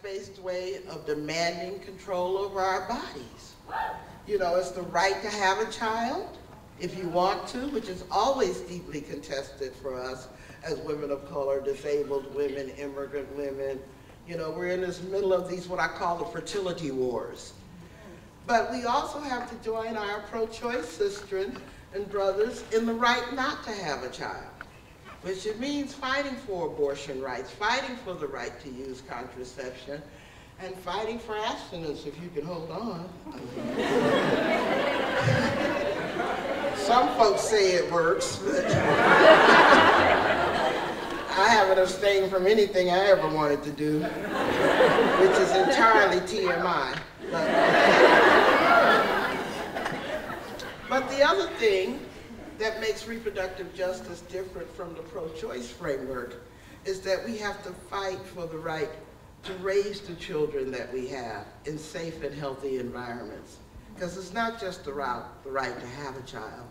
right-based way of demanding control over our bodies. You know, it's the right to have a child if you want to, which is always deeply contested for us as women of color, disabled women, immigrant women. You know, we're in this middle of these, what I call the fertility wars. But we also have to join our pro-choice sisters and brothers in the right not to have a child, which it means fighting for abortion rights, fighting for the right to use contraception, and fighting for abstinence if you can hold on. Some folks say it works, but I haven't abstained from anything I ever wanted to do, which is entirely TMI. But the other thing that makes reproductive justice different from the pro-choice framework is that we have to fight for the right to raise the children that we have in safe and healthy environments. Because it's not just the right to have a child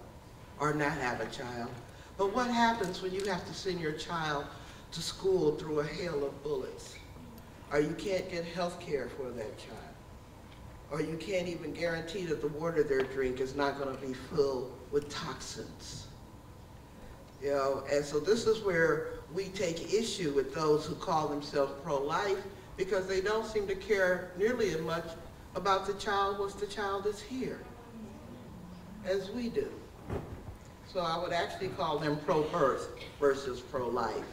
or not have a child, but what happens when you have to send your child to school through a hail of bullets, or you can't get health care for that child, or you can't even guarantee that the water they drink is not going to be filled with toxins. You know, and so this is where we take issue with those who call themselves pro-life, because they don't seem to care nearly as much about the child once the child is here as we do. So I would actually call them pro-birth versus pro-life,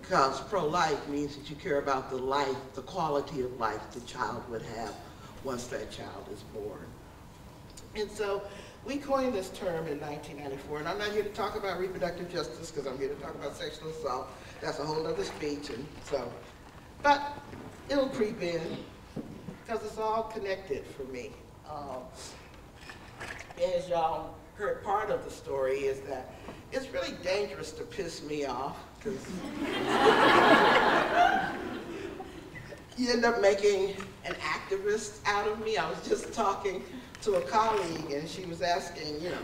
because pro-life means that you care about the life, the quality of life the child would have once that child is born. And so we coined this term in 1994, and I'm not here to talk about reproductive justice because I'm here to talk about sexual assault. That's a whole other speech, and so, but it'll creep in because it's all connected for me. As y'all heard, part of the story is that it's really dangerous to piss me off because you end up making an activist out of me. I was just talking to a colleague and she was asking, you know,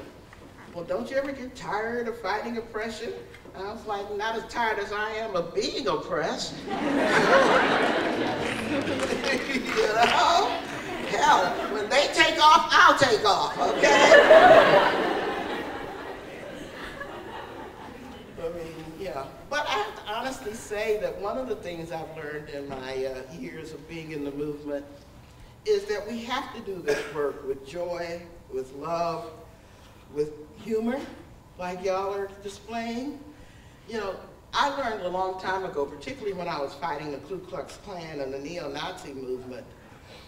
well, don't you ever get tired of fighting oppression? And I was like, not as tired as I am of being oppressed. You know? Hell, when they take off, I'll take off, okay? I mean, yeah. But I have to honestly say that one of the things I've learned in my years of being in the movement is that we have to do this work with joy, with love, with humor, like y'all are displaying. You know, I learned a long time ago, particularly when I was fighting the Ku Klux Klan and the neo-Nazi movement,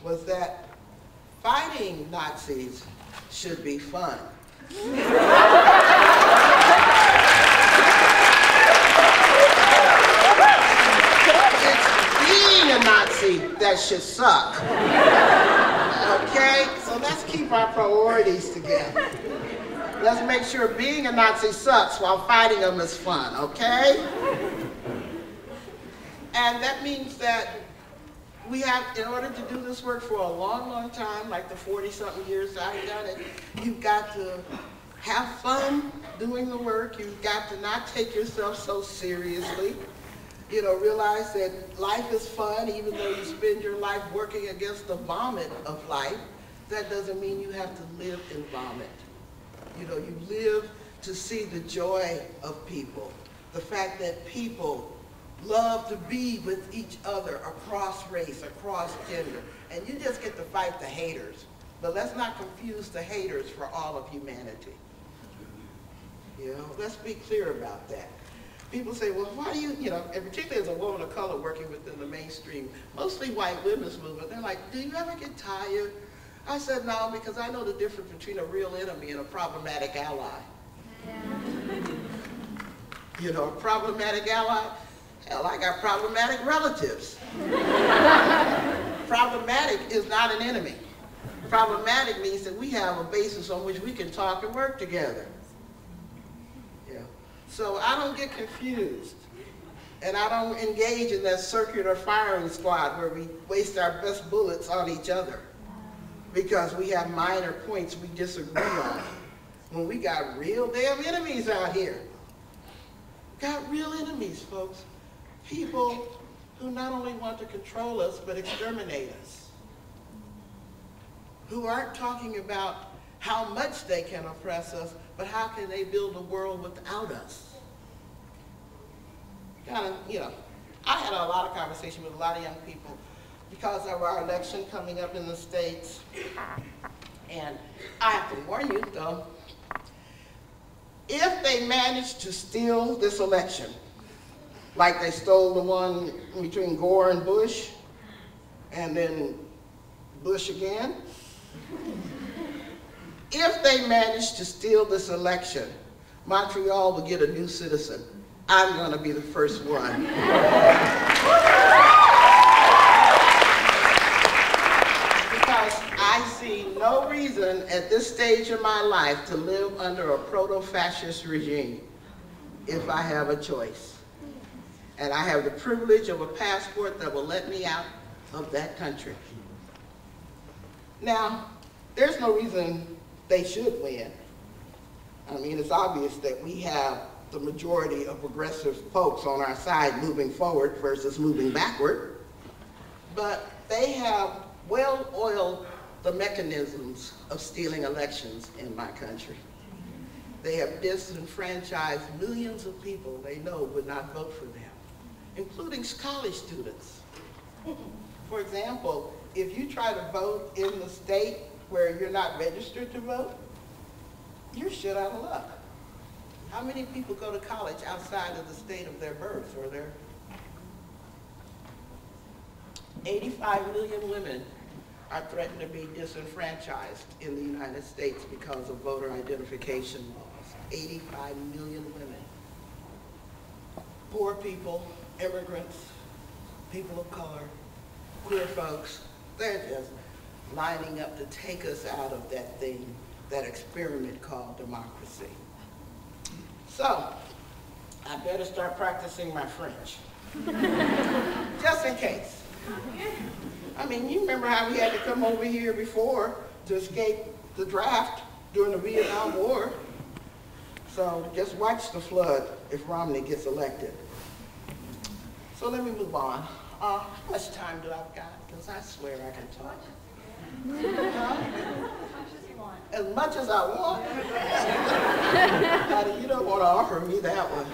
was that fighting Nazis should be fun. It's being a Nazi that should suck. Okay? So let's keep our priorities together. Let's make sure being a Nazi sucks while fighting them is fun, okay? And that means that we have, in order to do this work for a long, long time, like the 40-something years I've done it, you've got to have fun doing the work. You've got to not take yourself so seriously. You know, realize that life is fun, even though you spend your life working against the vomit of life. That doesn't mean you have to live in vomit. You know, you live to see the joy of people, the fact that people love to be with each other across race, across gender, and you just get to fight the haters. But let's not confuse the haters for all of humanity. You know, let's be clear about that. People say, well, why do you know, and particularly as a woman of color working within the mainstream, mostly white women's movement, they're like, do you ever get tired? I said, no, because I know the difference between a real enemy and a problematic ally. You know, a problematic ally, hell, I got problematic relatives. Problematic is not an enemy. Problematic means that we have a basis on which we can talk and work together. Yeah. So I don't get confused. And I don't engage in that circular firing squad where we waste our best bullets on each other because we have minor points we disagree on. When we got real damn enemies out here. Got real enemies, folks. People who not only want to control us, but exterminate us, who aren't talking about how much they can oppress us, but how can they build a world without us. Kind of, you know, I had a lot of conversation with a lot of young people because of our election coming up in the States. And I have to warn you, though, if they manage to steal this election, like they stole the one between Gore and Bush, and then Bush again, if they manage to steal this election, Montreal will get a new citizen. I'm going to be the first one. Because I see no reason at this stage of my life to live under a proto-fascist regime if I have a choice. And I have the privilege of a passport that will let me out of that country. Now, there's no reason they should win. I mean, it's obvious that we have the majority of progressive folks on our side moving forward versus moving backward. But they have well-oiled the mechanisms of stealing elections in my country. They have disenfranchised millions of people they know would not vote for them, including college students. For example, if you try to vote in the state where you're not registered to vote, you're shit out of luck. How many people go to college outside of the state of their birth or their 85 million women are threatened to be disenfranchised in the United States because of voter identification laws. 85 million women. Poor people, immigrants, people of color, queer folks, they're just lining up to take us out of that thing, that experiment called democracy. So, I better start practicing my French. Just in case. I mean, you remember how we had to come over here before to escape the draft during the Vietnam War. So just watch the flood if Romney gets elected. So let me move on. How much time do I've got? Because I swear I can talk. As much as I want? You don't want to offer me that one.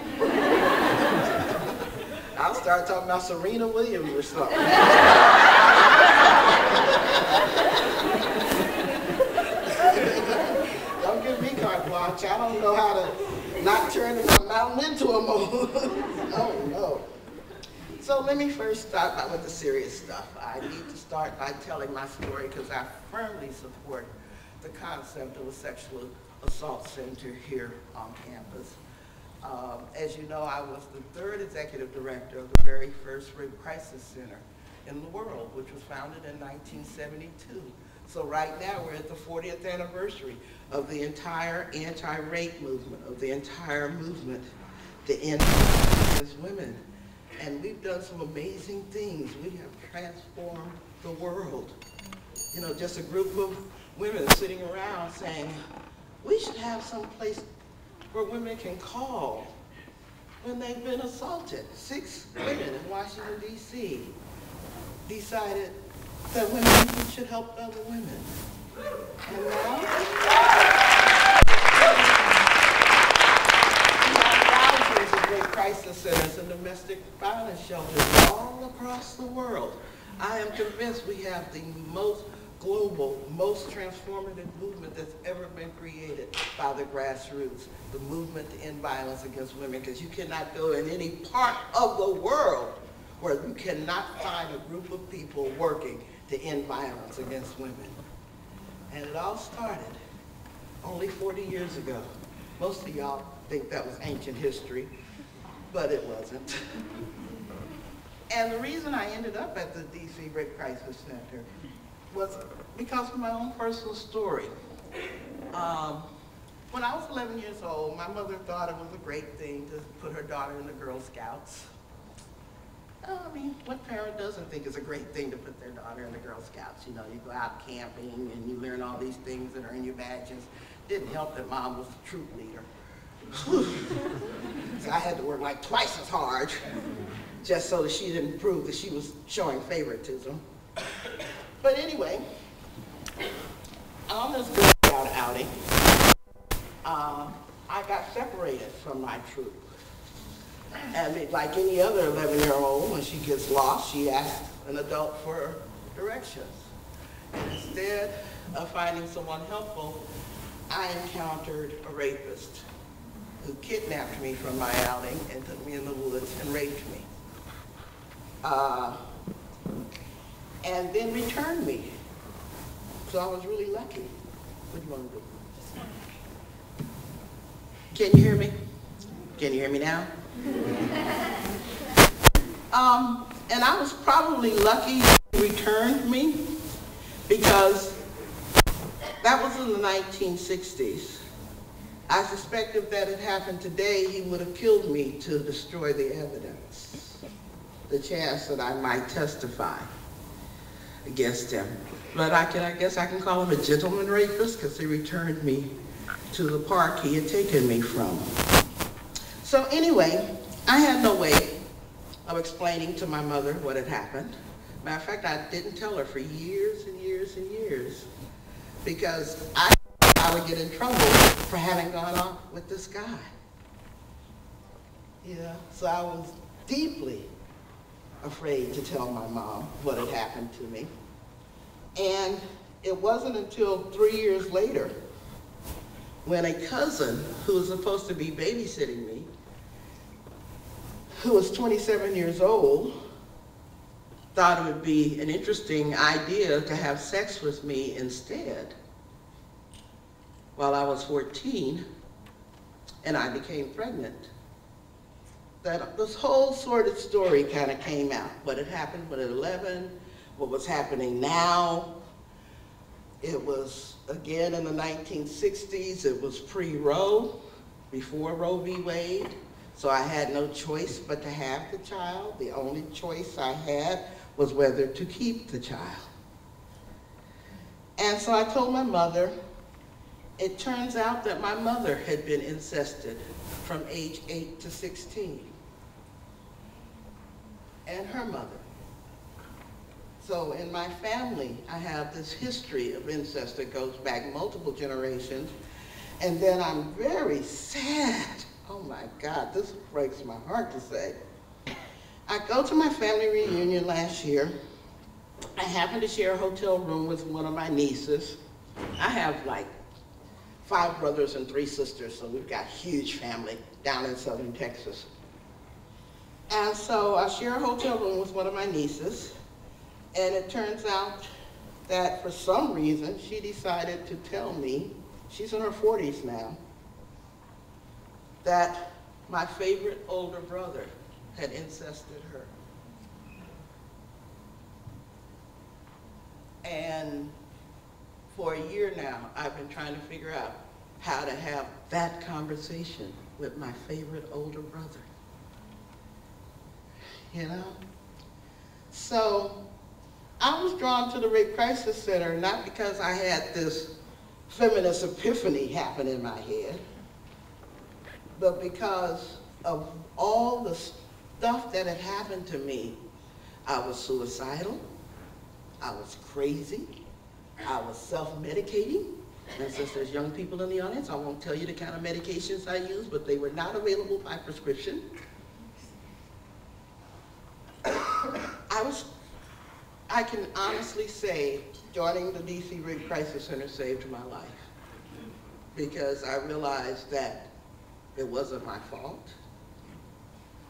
I'll start talking about Serena Williams or something. Don't give me carte blanche. I don't know how to not turn my mountain into a mole. Oh, no. So let me first start out with the serious stuff. I need to start by telling my story because I firmly support the concept of a sexual assault center here on campus. As you know, I was the third executive director of the very first rape crisis center in the world, which was founded in 1972. So right now we're at the 40th anniversary of the entire anti-rape movement, of the entire movement to end violence against women. And we've done some amazing things. We have transformed the world. You know, just a group of women sitting around saying, we should have some place where women can call when they've been assaulted. 6 women in Washington, D.C. decided that women should help other women. And now, thousands of rape crisis centers and domestic violence shelters all across the world. I am convinced we have the most global, most transformative movement that's ever been created by the grassroots, the movement to end violence against women, because you cannot go in any part of the world where you cannot find a group of people working to end violence against women. And it all started only 40 years ago. Most of y'all think that was ancient history, but it wasn't. And the reason I ended up at the D.C. Rape Crisis Center was because of my own personal story. When I was 11 years old, my mother thought it was a great thing to put her daughter in the Girl Scouts. I mean, what parent doesn't think it's a great thing to put their daughter in the Girl Scouts? You know, you go out camping and you learn all these things that are in your badges. Didn't help that Mom was the troop leader. So I had to work like twice as hard just so that she didn't prove that she was showing favoritism. But anyway, on this Girl Scout outing, I got separated from my troop. And like any other 11-year-old, when she gets lost, she asks an adult for directions. And instead of finding someone helpful, I encountered a rapist who kidnapped me from my outing and took me in the woods and raped me. And then returned me. So I was really lucky. What do you want to do? Can you hear me? Can you hear me now? And I was probably lucky he returned me because that was in the 1960s. I suspect if that had happened today, he would have killed me to destroy the evidence, the chance that I might testify against him. But I guess I can call him a gentleman rapist because he returned me to the park he had taken me from. So anyway, I had no way of explaining to my mother what had happened. Matter of fact, I didn't tell her for years and years and years because I would get in trouble for having gone off with this guy. Yeah, so I was deeply afraid to tell my mom what had happened to me. And it wasn't until 3 years later when a cousin who was supposed to be babysitting me, who was 27 years old, thought it would be an interesting idea to have sex with me instead while I was 14, and I became pregnant. This whole sordid story kind of came out. What had happened at 11, what was happening now. It was, again, in the 1960s. It was pre-Roe, before Roe v. Wade. So I had no choice but to have the child. The only choice I had was whether to keep the child. And so I told my mother. It turns out that my mother had been incested from age 8 to 16. And her mother. So in my family, I have this history of incest that goes back multiple generations. And then I'm very sad. Oh my God, this breaks my heart to say. I go to my family reunion last year. I happened to share a hotel room with one of my nieces. I have like 5 brothers and 3 sisters, so we've got a huge family down in southern Texas. And so I share a hotel room with one of my nieces, and it turns out that for some reason she decided to tell me, she's in her 40s now, that my favorite older brother had incested her. And for a year now, I've been trying to figure out how to have that conversation with my favorite older brother. You know? So I was drawn to the Rape Crisis Center not because I had this feminist epiphany happen in my head, but because of all the stuff that had happened to me. I was suicidal, I was crazy, I was self-medicating. And since there's young people in the audience, I won't tell you the kind of medications I used, but they were not available by prescription. I can honestly say joining the D.C. Rape Crisis Center saved my life, because I realized that it wasn't my fault,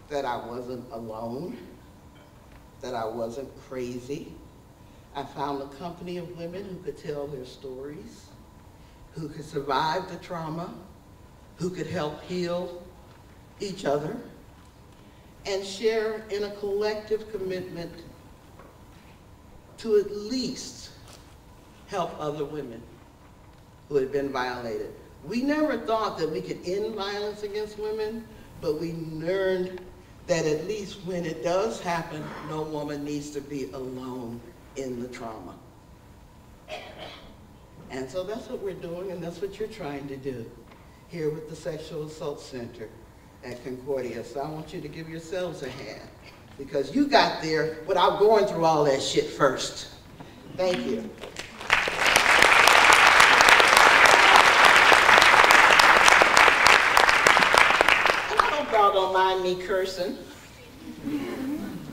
that I wasn't alone, that I wasn't crazy. I found a company of women who could tell their stories, who could survive the trauma, who could help heal each other, and share in a collective commitment to at least help other women who had been violated. We never thought that we could end violence against women, but we learned that at least when it does happen, no woman needs to be alone in the trauma. And so that's what we're doing, and that's what you're trying to do here with the Sexual Assault Center at Concordia. So I want you to give yourselves a hand because you got there without going through all that shit first. Thank you. And I hope y'all don't mind me cursing.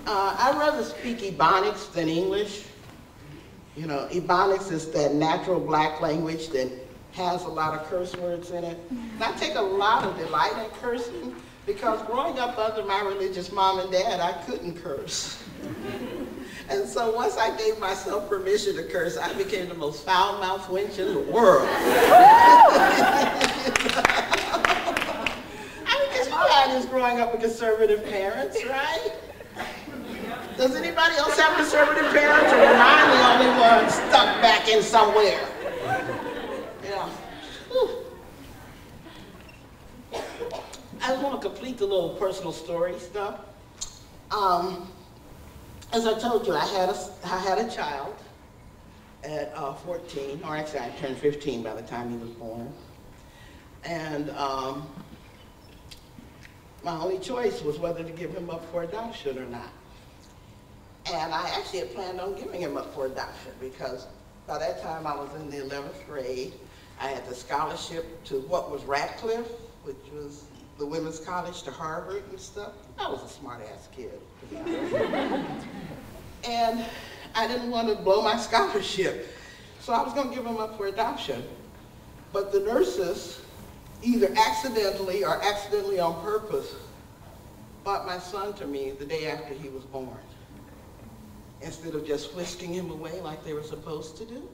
I'd rather speak Ebonics than English. You know, Ebonics is that natural black language that has a lot of curse words in it. And I take a lot of delight in cursing because growing up under my religious mom and dad, I couldn't curse. And so once I gave myself permission to curse, I became the most foul-mouthed wench in the world. I mean, because you had this growing up with conservative parents, right? Does anybody else have conservative parents, or am I the only one stuck back in somewhere? Yeah. Whew. I just want to complete the little personal story stuff. As I told you, I had a child at 14, or actually I turned 15 by the time he was born. And my only choice was whether to give him up for adoption or not. And I actually had planned on giving him up for adoption because by that time I was in the 11th grade. I had the scholarship to what was Radcliffe, which was the women's college, to Harvard and stuff. I was a smart-ass kid, to be honest. And I didn't want to blow my scholarship. So I was going to give him up for adoption. But the nurses, either accidentally or accidentally on purpose, brought my son to me the day after he was born, instead of just whisking him away like they were supposed to do.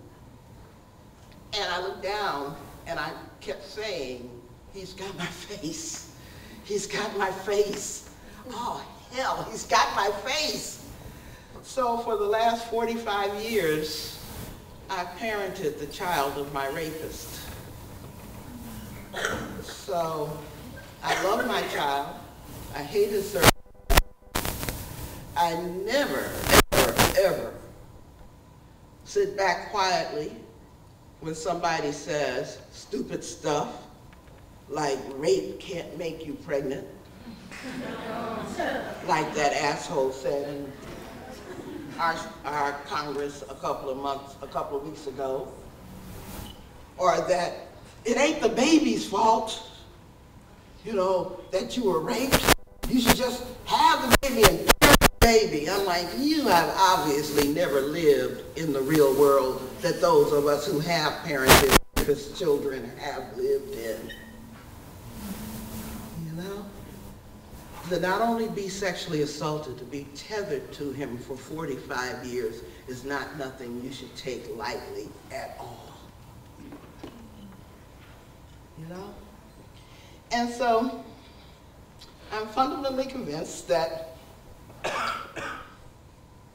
And I looked down and I kept saying, he's got my face. He's got my face. Oh, hell, he's got my face. So for the last 45 years, I parented the child of my rapist. So I love my child. I hate his service. I never, ever sit back quietly when somebody says stupid stuff like rape can't make you pregnant, like that asshole said in our Congress a couple of weeks ago, or that it ain't the baby's fault, you know, that you were raped. You should just have the baby and baby. I'm like, you have obviously never lived in the real world that those of us who have parented his children have lived in. You know? To not only be sexually assaulted, to be tethered to him for 45 years is not nothing you should take lightly at all. You know? And so, I'm fundamentally convinced that,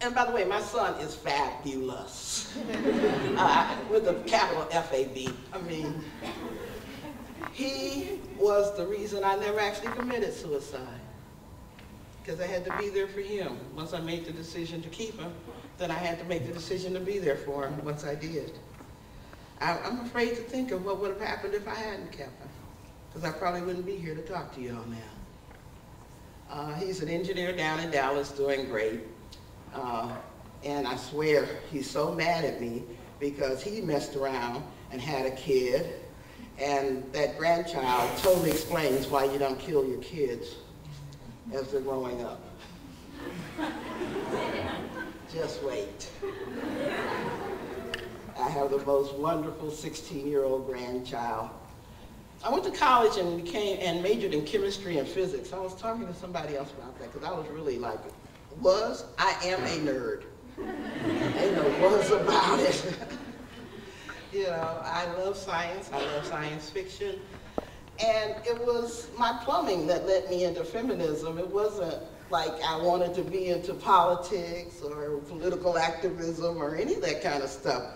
and by the way, my son is fabulous, with a capital F-A-B. I mean, he was the reason I never actually committed suicide, because I had to be there for him. Once I made the decision to keep him, then I had to make the decision to be there for him once I did. I'm afraid to think of what would have happened if I hadn't kept him, because I probably wouldn't be here to talk to y'all now. He's an engineer down in Dallas doing great. And I swear he's so mad at me because he messed around and had a kid, and that grandchild totally explains why you don't kill your kids as they're growing up. Just wait. I have the most wonderful 16-year-old grandchild. I went to college and majored in chemistry and physics. I was talking to somebody else about that because I was really like, I am a nerd. Ain't no was about it. You know, I love science. I love science fiction. And it was my plumbing that led me into feminism. It wasn't like I wanted to be into politics or political activism or any of that kind of stuff.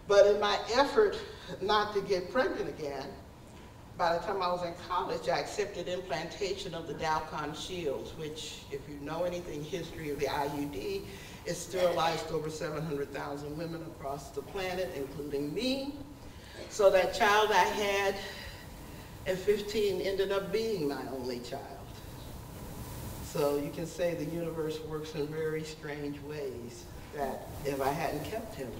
But in my effort not to get pregnant again, by the time I was in college, I accepted implantation of the Dalcon shields, which, if you know anything history of the IUD, it sterilized over 700,000 women across the planet, including me. So that child I had at 15 ended up being my only child. So you can say the universe works in very strange ways, that if I hadn't kept him,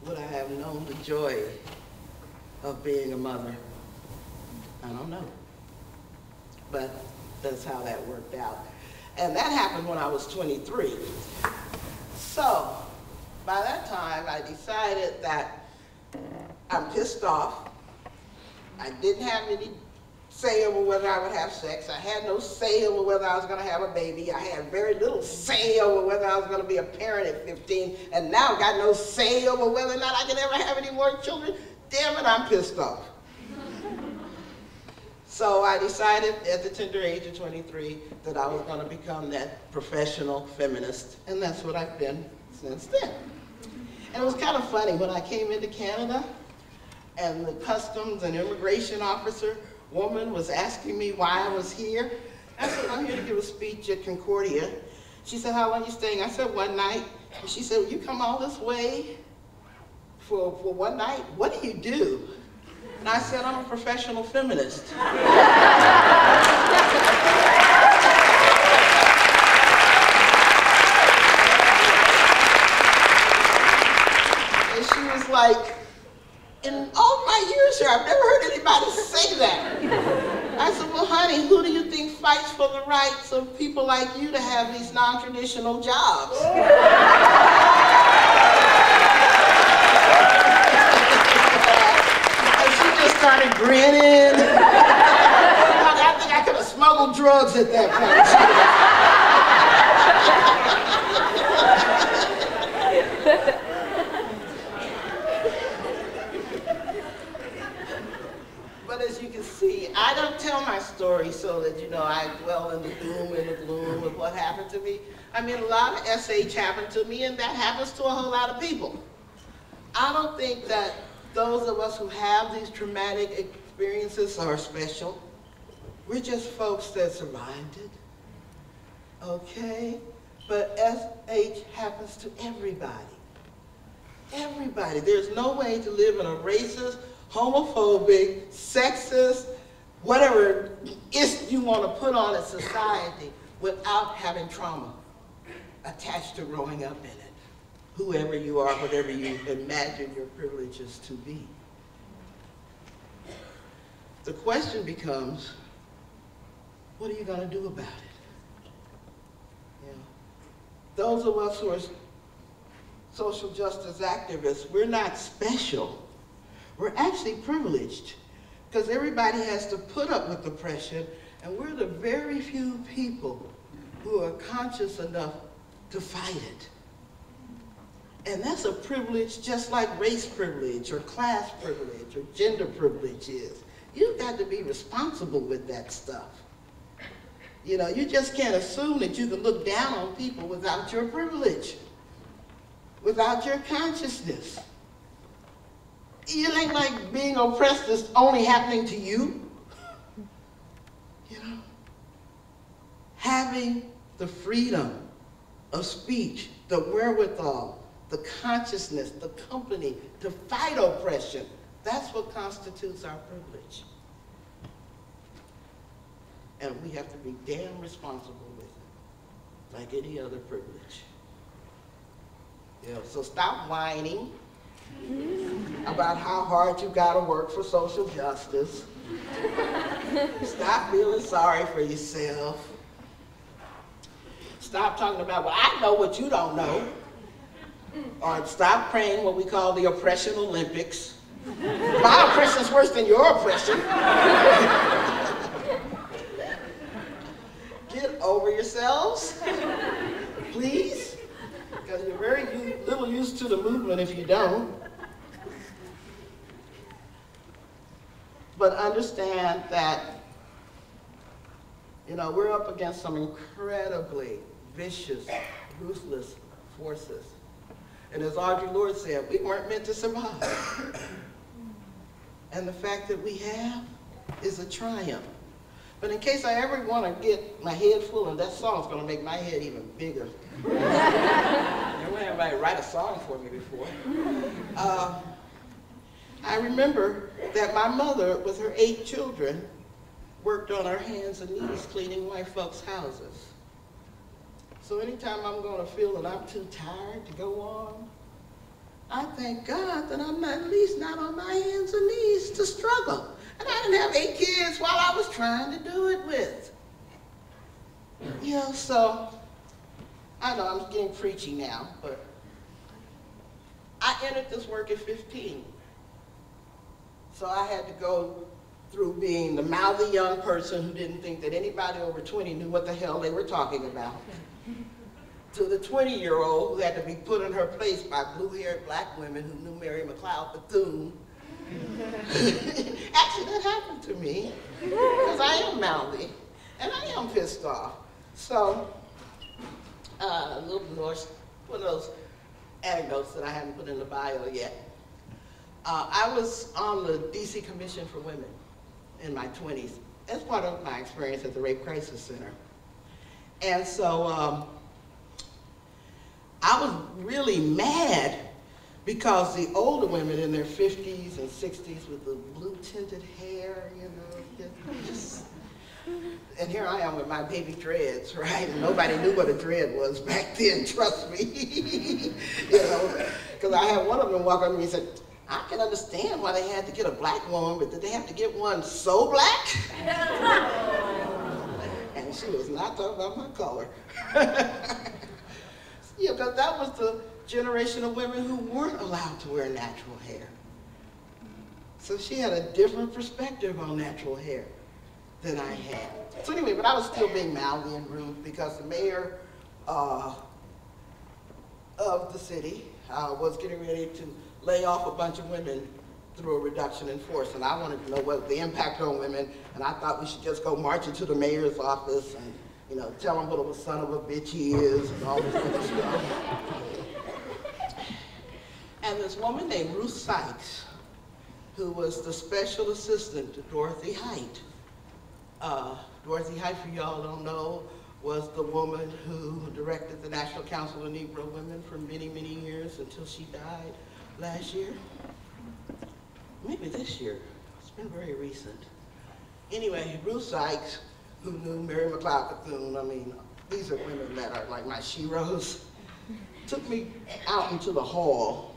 would I have known the joy of being a mother? I don't know. But that's how that worked out. And that happened when I was 23. So by that time, I decided that I'm pissed off. I didn't have any say over whether I would have sex. I had no say over whether I was going to have a baby. I had very little say over whether I was going to be a parent at 15. And now I've got no say over whether or not I can ever have any more children. Damn it, I'm pissed off. So I decided at the tender age of 23 that I was going to become that professional feminist. And that's what I've been since then. And it was kind of funny when I came into Canada and the customs and immigration officer woman was asking me why I was here. I said, I'm here to give a speech at Concordia. She said, how long are you staying? I said, one night. And she said, well, you come all this way for one night? What do you do? And I said, I'm a professional feminist. And she was like, in all my years here, I've never heard anybody say that. I said, well, honey, who do you think fights for the rights of people like you to have these non-traditional jobs? And she just started grinning. I think I could have smuggled drugs at that point. I don't tell my story so that, you know, I dwell in the doom and the gloom of what happened to me. I mean, a lot of SH happened to me, and that happens to a whole lot of people. I don't think that those of us who have these traumatic experiences are special. We're just folks that survived it, okay? But SH happens to everybody. Everybody. There's no way to live in a racist, homophobic, sexist, whatever you want to put on a society without having trauma attached to growing up in it. Whoever you are, whatever you imagine your privileges to be. The question becomes, what are you going to do about it? You know, those of us who are social justice activists, we're not special. We're actually privileged, because everybody has to put up with oppression, and we're the very few people who are conscious enough to fight it. And that's a privilege just like race privilege or class privilege or gender privilege is. You've got to be responsible with that stuff. You know, you just can't assume that you can look down on people without your privilege, without your consciousness. It ain't like being oppressed is only happening to you. You know? Having the freedom of speech, the wherewithal, the consciousness, the company to fight oppression, that's what constitutes our privilege. And we have to be damn responsible with it, like any other privilege. You know, so stop whining about how hard you gotta work for social justice. Stop feeling sorry for yourself. Stop talking about, well, I know what you don't know. Or stop praying what we call the oppression Olympics. My oppression's worse than your oppression. Get over yourselves, please, because you're very little used to the movement if you don't. But understand that, you know, we're up against some incredibly vicious, ruthless forces. And as Audre Lorde said, we weren't meant to survive. And the fact that we have is a triumph. But in case I ever want to get my head full, and that song's going to make my head even bigger. Never had anybody write a song for me before. I remember that my mother, with her 8 children, worked on her hands and knees cleaning white folks' houses. So anytime I'm going to feel that I'm too tired to go on, I thank God that I'm at least not on my hands and knees to struggle. And I didn't have 8 kids while I was trying to do it with. You know, so I know I'm getting preachy now, but I entered this work at 15. So I had to go through being the mouthy young person who didn't think that anybody over 20 knew what the hell they were talking about, to the 20-year-old who had to be put in her place by blue-haired black women who knew Mary McLeod Bethune. Actually, that happened to me, because I am mouthy, and I am pissed off. So, a little more, one of those anecdotes that I haven't put in the bio yet. I was on the D.C. Commission for Women in my 20s as part of my experience at the Rape Crisis Center. And so I was really mad because the older women in their 50s and 60s with the blue tinted hair, you know, just, and here I am with my baby dreads, right? And nobody knew what a dread was back then, trust me. You know, because I had one of them walk up to me and said, I can understand why they had to get a black woman, but did they have to get one so black? And she was not talking about my color. Yeah, because that was the generation of women who weren't allowed to wear natural hair. So she had a different perspective on natural hair than I had. So anyway, but I was still being mouthy and rude because the mayor of the city was getting ready to lay off a bunch of women through a reduction in force. And I wanted to know what the impact on women, and I thought we should just go march into the mayor's office and, you know, tell him what of a son of a bitch he is and all this other stuff. And this woman named Ruth Sykes, who was the special assistant to Dorothy Height. Dorothy Height, for y'all don't know, was the woman who directed the National Council of Negro Women for many, many years until she died last year. Maybe this year. It's been very recent. Anyway, Ruth Sykes, who knew Mary McLeod Bethune, I mean, these are women that are like my sheroes, took me out into the hall,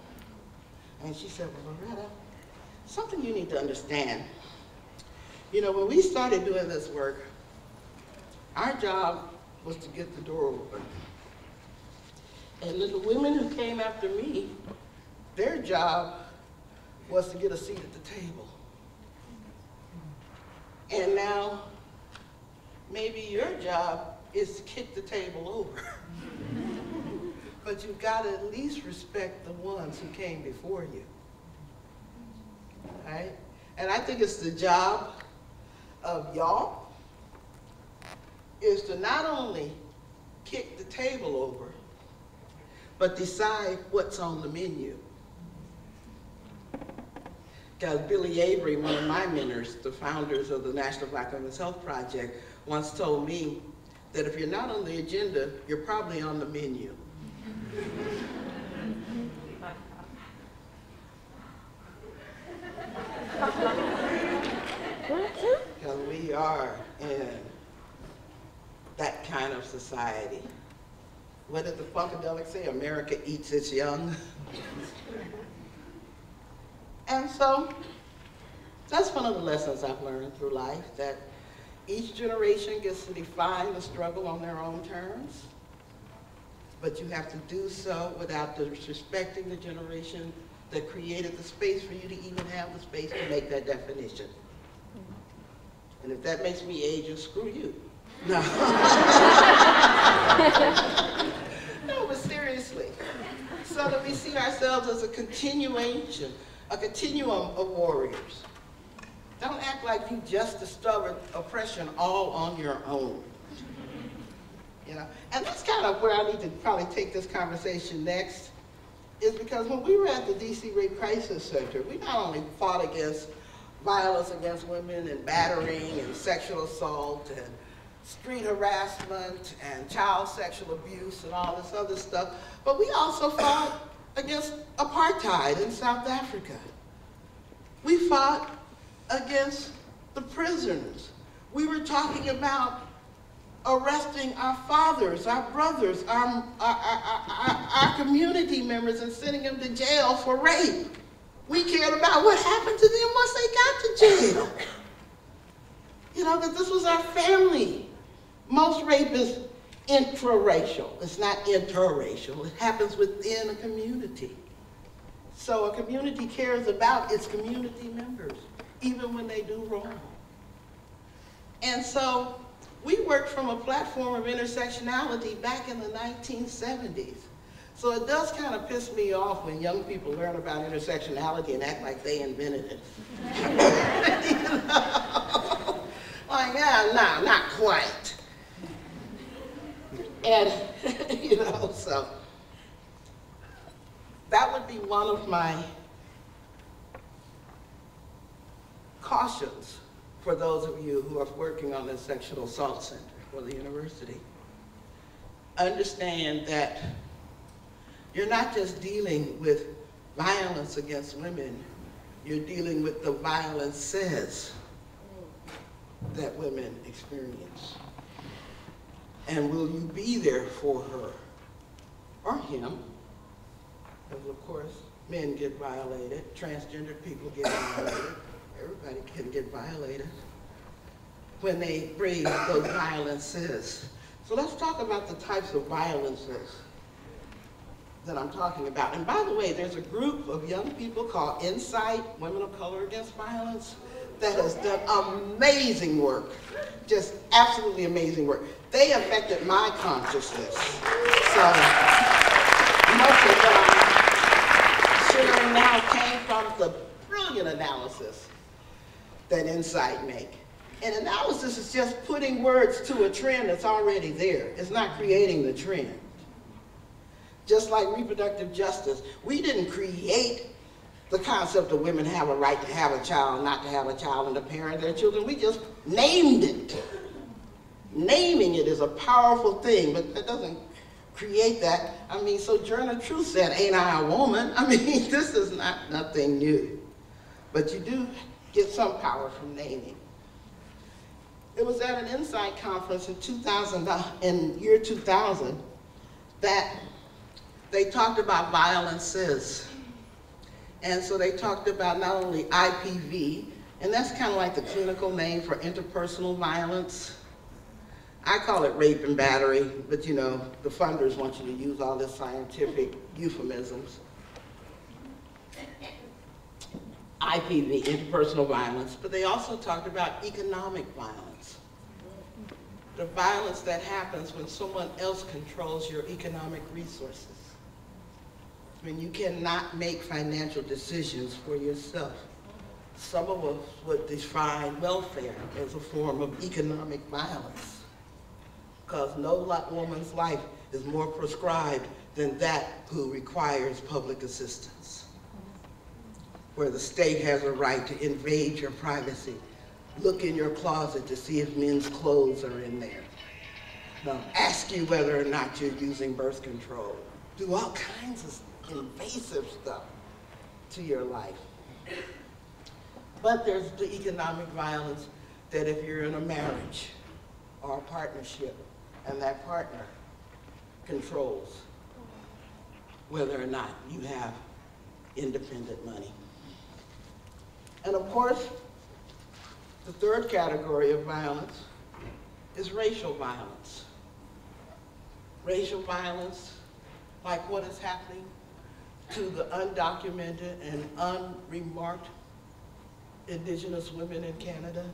and she said, well, Loretta, something you need to understand. You know, when we started doing this work, our job was to get the door open. And the women who came after me, their job was to get a seat at the table. And now, maybe your job is to kick the table over. But you've got to at least respect the ones who came before you. Right? And I think it's the job of y'all is to not only kick the table over, but decide what's on the menu. Because Billy Avery, one of my mentors, the founders of the National Black Women's Health Project, once told me that if you're not on the agenda, you're probably on the menu. Because we are in that kind of society. What did the Funkadelic say? America eats its young. And so that's one of the lessons I've learned through life, that each generation gets to define the struggle on their own terms, but you have to do so without disrespecting the generation that created the space for you to even have the space to make that definition. And if that makes me ageist, screw you. No. No, but seriously. So that we see ourselves as a continuum of warriors. Don't act like you just discovered oppression all on your own. You know? And that's kind of where I need to probably take this conversation next, is because when we were at the D.C. Rape Crisis Center, we not only fought against violence against women and battering and sexual assault and street harassment and child sexual abuse and all this other stuff, but we also fought against apartheid in South Africa. We fought against the prisoners. We were talking about arresting our fathers, our brothers, our community members and sending them to jail for rape. We cared about what happened to them once they got to jail. You know, because this was our family. Most rape is intraracial. It's not interracial. It happens within a community. So a community cares about its community members, even when they do wrong. And so we worked from a platform of intersectionality back in the 1970s. So it does kind of piss me off when young people learn about intersectionality and act like they invented it. You know? Like, yeah, no, not quite. And, you know, so that would be one of my cautions for those of you who are working on the Sexual Assault Center for the university. Understand that you're not just dealing with violence against women, you're dealing with the violences that women experience. And will you be there for her or him? Because of course, men get violated, transgender people get violated, everybody can get violated when they breathe those violences. So let's talk about the types of violences that I'm talking about. And by the way, there's a group of young people called Insight, Women of Color Against Violence, that has done amazing work, just absolutely amazing work. They affected my consciousness. So most of what I'm sharing now came from the brilliant analysis that Insight make. And analysis is just putting words to a trend that's already there. It's not creating the trend. Just like reproductive justice, we didn't create the concept of women have a right to have a child, not to have a child, and to parent their children. We just named it. Naming it is a powerful thing, but that doesn't create that. I mean, Sojourner Truth said, "Ain't I a woman?" I mean, this is nothing new. But you do get some power from naming. It was at an Insight conference in year 2000 that they talked about violences. And so they talked about not only IPV, and that's kind of like the clinical name for interpersonal violence. I call it rape and battery, but you know, the funders want you to use all this scientific euphemisms. IPV, interpersonal violence, but they also talked about economic violence. The violence that happens when someone else controls your economic resources. When you cannot make financial decisions for yourself. Some of us would define welfare as a form of economic violence, because no woman's life is more prescribed than that who requires public assistance, where the state has a right to invade your privacy, look in your closet to see if men's clothes are in there, ask you whether or not you're using birth control, do all kinds of invasive stuff to your life. But there's the economic violence that if you're in a marriage or a partnership and that partner controls whether or not you have independent money. And of course, the third category of violence is racial violence. Racial violence, like what is happening to the undocumented and unremarked indigenous women in Canada.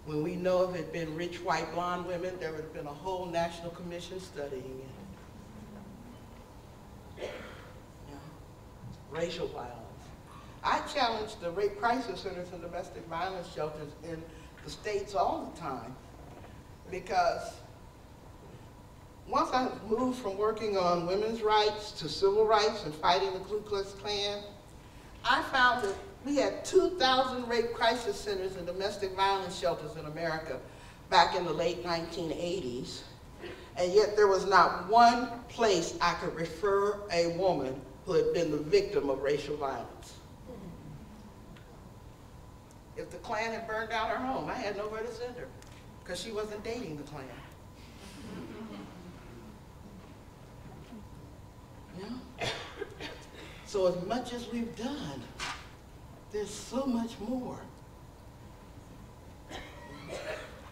When we know if it had been rich, white, blonde women, there would have been a whole national commission studying it. Yeah. Racial violence. I challenge the rape crisis centers and domestic violence shelters in the states all the time, because once I moved from working on women's rights to civil rights and fighting the Ku Klux Klan, I found that we had 2,000 rape crisis centers and domestic violence shelters in America back in the late 1980s, and yet there was not one place I could refer a woman who had been the victim of racial violence. If the Klan had burned down her home, I had nowhere to send her because she wasn't dating the Klan. Yeah? So as much as we've done, there's so much more.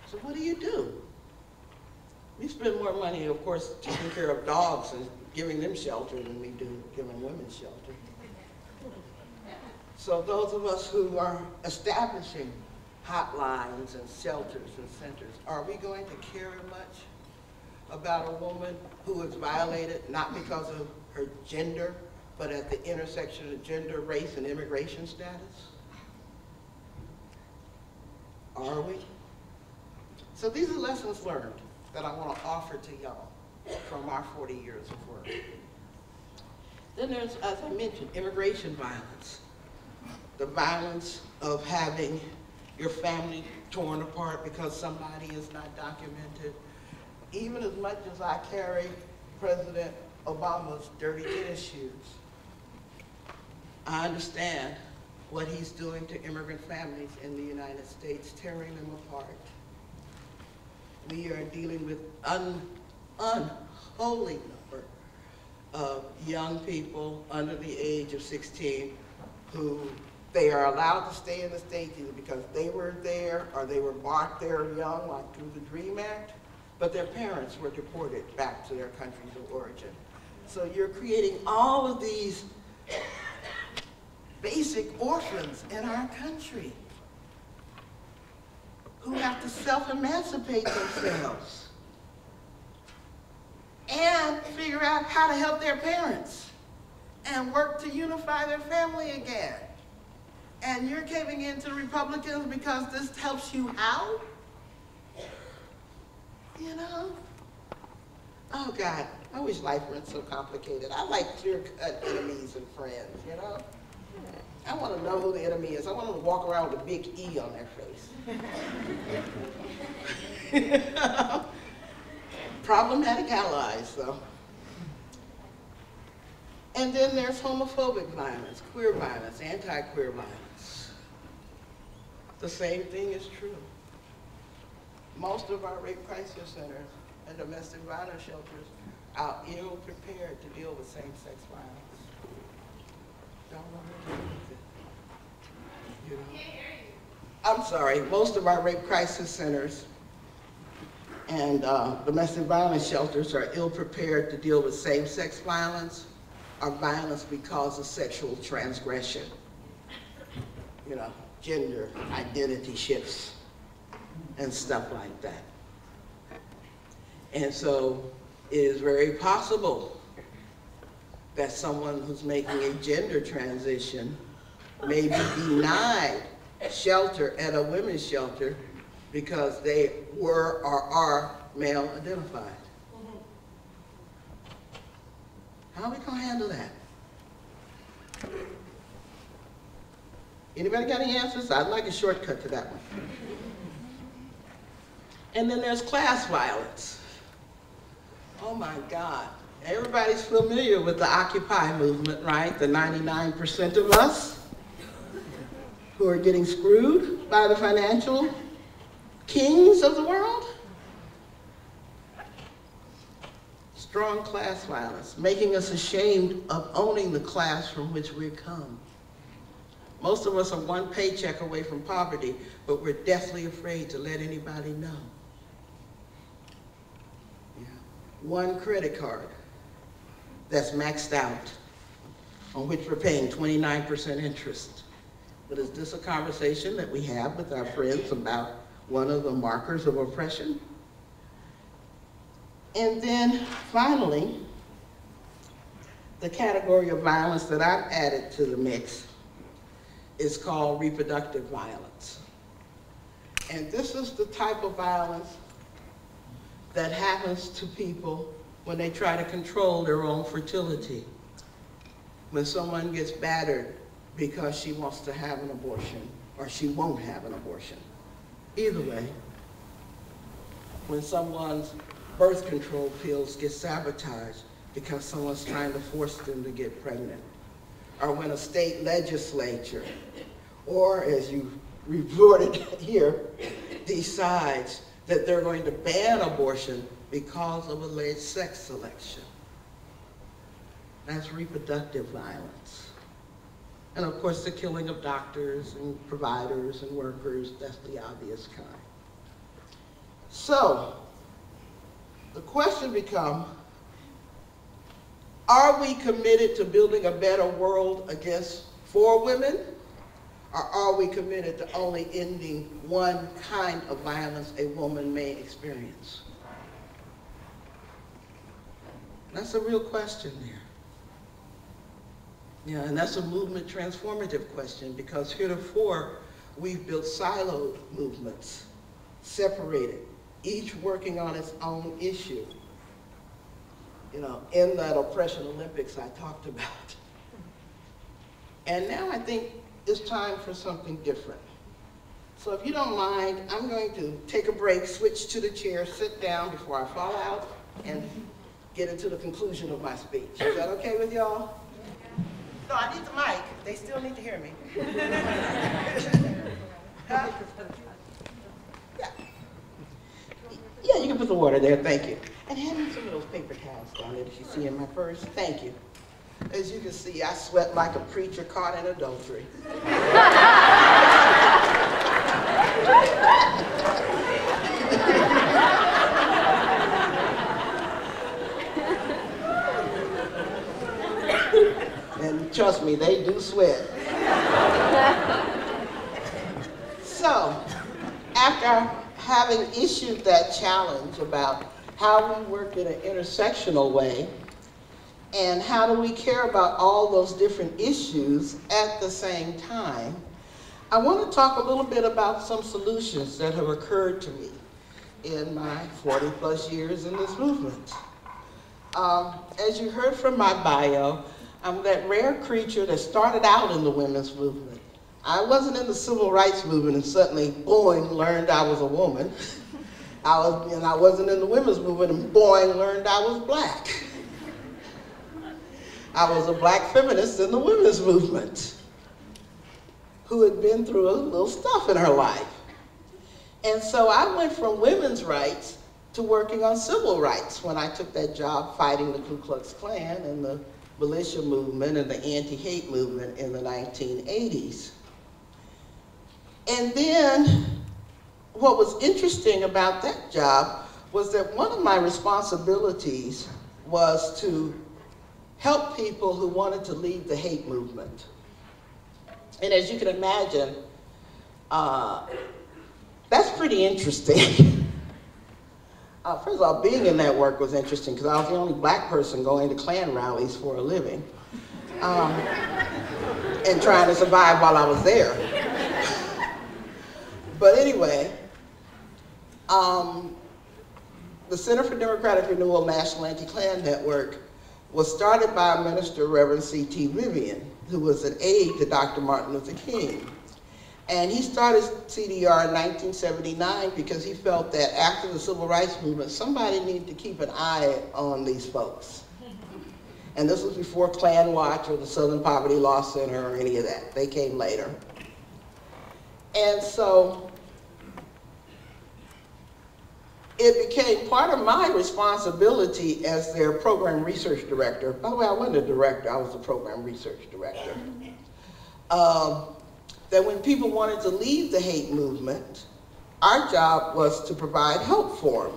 So what do? We spend more money, of course, taking care of dogs and giving them shelter than we do giving women shelter. So those of us who are establishing hotlines and shelters and centers, are we going to care much about a woman who is violated not because of her gender, but at the intersection of gender, race, and immigration status? Are we? So these are lessons learned that I want to offer to y'all from our 40 years of work. Then there's, as I mentioned, immigration violence. The violence of having your family torn apart because somebody is not documented. Even as much as I carry President Obama's dirty tennis shoes, I understand what he's doing to immigrant families in the United States, tearing them apart. We are dealing with unholy number of young people under the age of 16 who they are allowed to stay in the States either because they were there or they were brought there young, like through the DREAM Act, but their parents were deported back to their countries of origin. So you're creating all of these basic orphans in our country who have to self-emancipate themselves and figure out how to help their parents and work to unify their family again. And you're caving into Republicans because this helps you out? You know? Oh God, I wish life weren't so complicated. I like clear-cut enemies and friends, you know? I want to know who the enemy is. I want them to walk around with a big E on their face. Problematic allies, though. And then there's homophobic violence, queer violence, anti-queer violence. The same thing is true. Most of our rape crisis centers and domestic violence shelters are ill-prepared to deal with same-sex violence. Don't know how to deal with it. You know? I'm sorry, most of our rape crisis centers and domestic violence shelters are ill-prepared to deal with same-sex violence or violence because of sexual transgression. You know, gender identity shifts and stuff like that. And so it is very possible that someone who's making a gender transition may be denied shelter at a women's shelter because they were or are male identified. How are we going to handle that? Anybody got any answers? I'd like a shortcut to that one. And then there's class violence. Oh my God. Everybody's familiar with the Occupy movement, right? The 99% of us who are getting screwed by the financial kings of the world. Strong class violence, making us ashamed of owning the class from which we come. Most of us are one paycheck away from poverty, but we're deathly afraid to let anybody know. Yeah. One credit card that's maxed out, on which we're paying 29% interest. But is this a conversation that we have with our friends about one of the markers of oppression? And then finally, the category of violence that I've added to the mix is called reproductive violence. And this is the type of violence that happens to people when they try to control their own fertility. When someone gets battered because she wants to have an abortion or she won't have an abortion. Either way, when someone's birth control pills get sabotaged because someone's trying to force them to get pregnant, or when a state legislature, or as you reported here, decides that they're going to ban abortion because of alleged sex selection. That's reproductive violence. And of course, the killing of doctors and providers and workers, that's the obvious kind. So, the question becomes, are we committed to building a better world for women? Or are we committed to only ending one kind of violence a woman may experience? That's a real question there. Yeah, and that's a movement transformative question, because heretofore we've built siloed movements, separated, each working on its own issue. You know, in that oppression Olympics I talked about. And now I think it's time for something different. So if you don't mind, I'm going to take a break, switch to the chair, sit down before I fall out, and get into the conclusion of my speech. Is that okay with y'all? No, I need the mic. They still need to hear me. Huh? Yeah, you can put the water there, thank you. And hand me some of those paper towels down there that you see in my purse. Thank you. As you can see, I sweat like a preacher caught in adultery. And trust me, they do sweat. So, after having issued that challenge about how we work in an intersectional way, and how do we care about all those different issues at the same time, I want to talk a little bit about some solutions that have occurred to me in my 40+ years in this movement. As you heard from my bio, I'm that rare creature that started out in the women's movement. I wasn't in the civil rights movement and suddenly, boing, learned I was a woman. I wasn't in the women's movement and boing, learned I was black. I was a black feminist in the women's movement who had been through a little stuff in her life. And so I went from women's rights to working on civil rights when I took that job fighting the Ku Klux Klan and the militia movement and the anti-hate movement in the 1980s. And then what was interesting about that job was that one of my responsibilities was to help people who wanted to leave the hate movement. And as you can imagine, that's pretty interesting. First of all, being in that work was interesting because I was the only black person going to Klan rallies for a living and trying to survive while I was there. But anyway, the Center for Democratic Renewal National Anti-Klan Network was started by a minister, Reverend C.T. Vivian, who was an aide to Dr. Martin Luther King. And he started CDR in 1979 because he felt that after the civil rights movement, somebody needed to keep an eye on these folks. And this was before Klan Watch or the Southern Poverty Law Center or any of that. They came later. And so it became part of my responsibility as their program research director. By the way, I wasn't a director, I was a program research director. That when people wanted to leave the hate movement, our job was to provide help for them,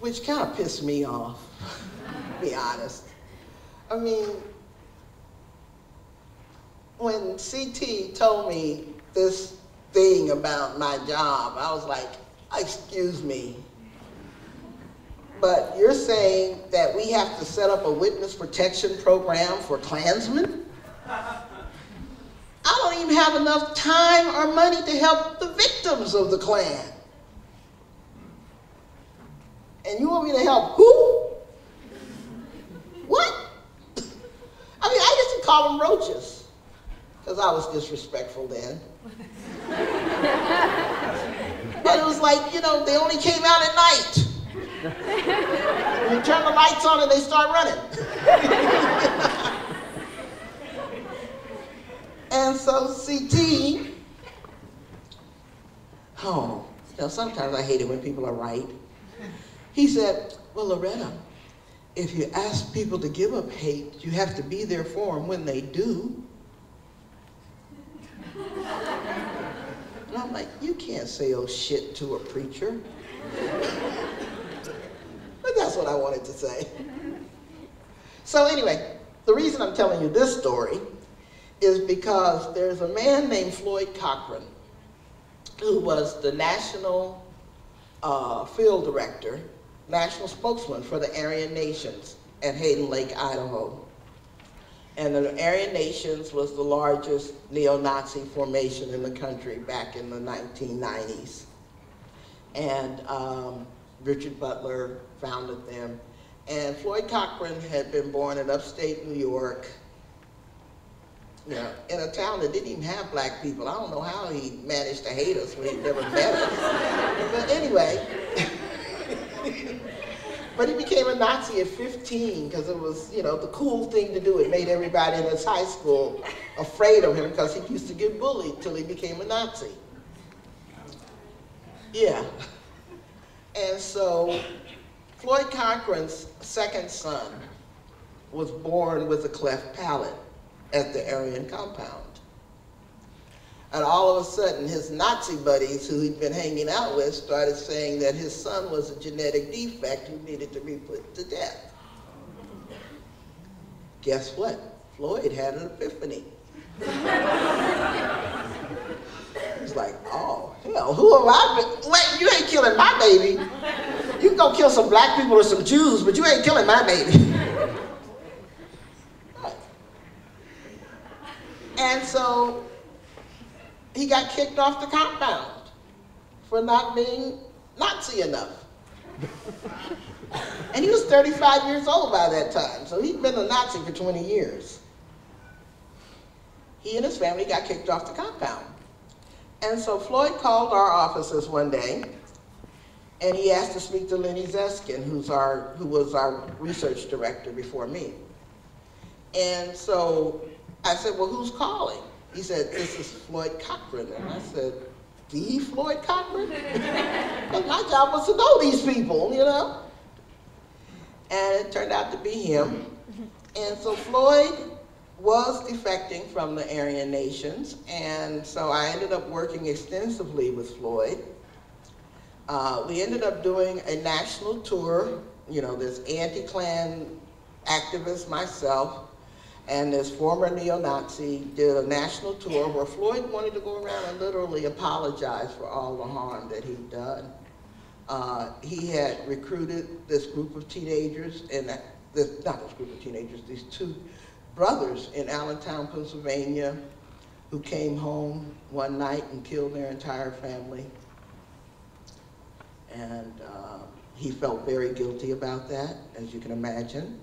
which kind of pissed me off, to be honest. I mean, when CT told me this thing about my job, I was like, excuse me, but you're saying that we have to set up a witness protection program for Klansmen? I don't even have enough time or money to help the victims of the Klan. And you want me to help who? What? I mean, I used to call them roaches, because I was disrespectful then. But it was like, you know, they only came out at night. You turn the lights on and they start running. And so CT, sometimes I hate it when people are right. He said, well, Loretta, if you ask people to give up hate, you have to be there for them when they do. And I'm like, you can't say oh shit to a preacher. But that's what I wanted to say. So anyway, the reason I'm telling you this story is because there's a man named Floyd Cochran who was the national field director, national spokesman for the Aryan Nations at Hayden Lake, Idaho. And the Aryan Nations was the largest neo-Nazi formation in the country back in the 1990s. And Richard Butler founded them. And Floyd Cochran had been born in upstate New York, in a town that didn't even have black people. I don't know how he managed to hate us when he'd never met us. But anyway, but he became a Nazi at 15 because it was, the cool thing to do. It made everybody in his high school afraid of him because he used to get bullied till he became a Nazi. Yeah. And so Floyd Cochran's second son was born with a cleft palate at the Aryan compound. And all of a sudden, his Nazi buddies who he'd been hanging out with started saying that his son was a genetic defect who needed to be put to death. Guess what? Floyd had an epiphany. He's like, oh, hell, who am I? Wait, you ain't killing my baby. You can go kill some black people or some Jews, but you ain't killing my baby. And so he got kicked off the compound for not being Nazi enough. And he was 35 years old by that time, so he'd been a Nazi for 20 years. He and his family got kicked off the compound. And so Floyd called our offices one day, and he asked to speak to Lenny Zeskin, who was our research director before me. And so I said, well, who's calling? He said, this is Floyd Cochran. And I said, the Floyd Cochran? Because my job was to know these people, And it turned out to be him. And so Floyd was defecting from the Aryan Nations. And so I ended up working extensively with Floyd. We ended up doing a national tour. This anti-Klan activist, myself, and this former neo-Nazi did a national tour where Floyd wanted to go around and literally apologize for all the harm that he'd done. He had recruited this group of teenagers, these two brothers in Allentown, Pennsylvania, who came home one night and killed their entire family. And he felt very guilty about that, as you can imagine.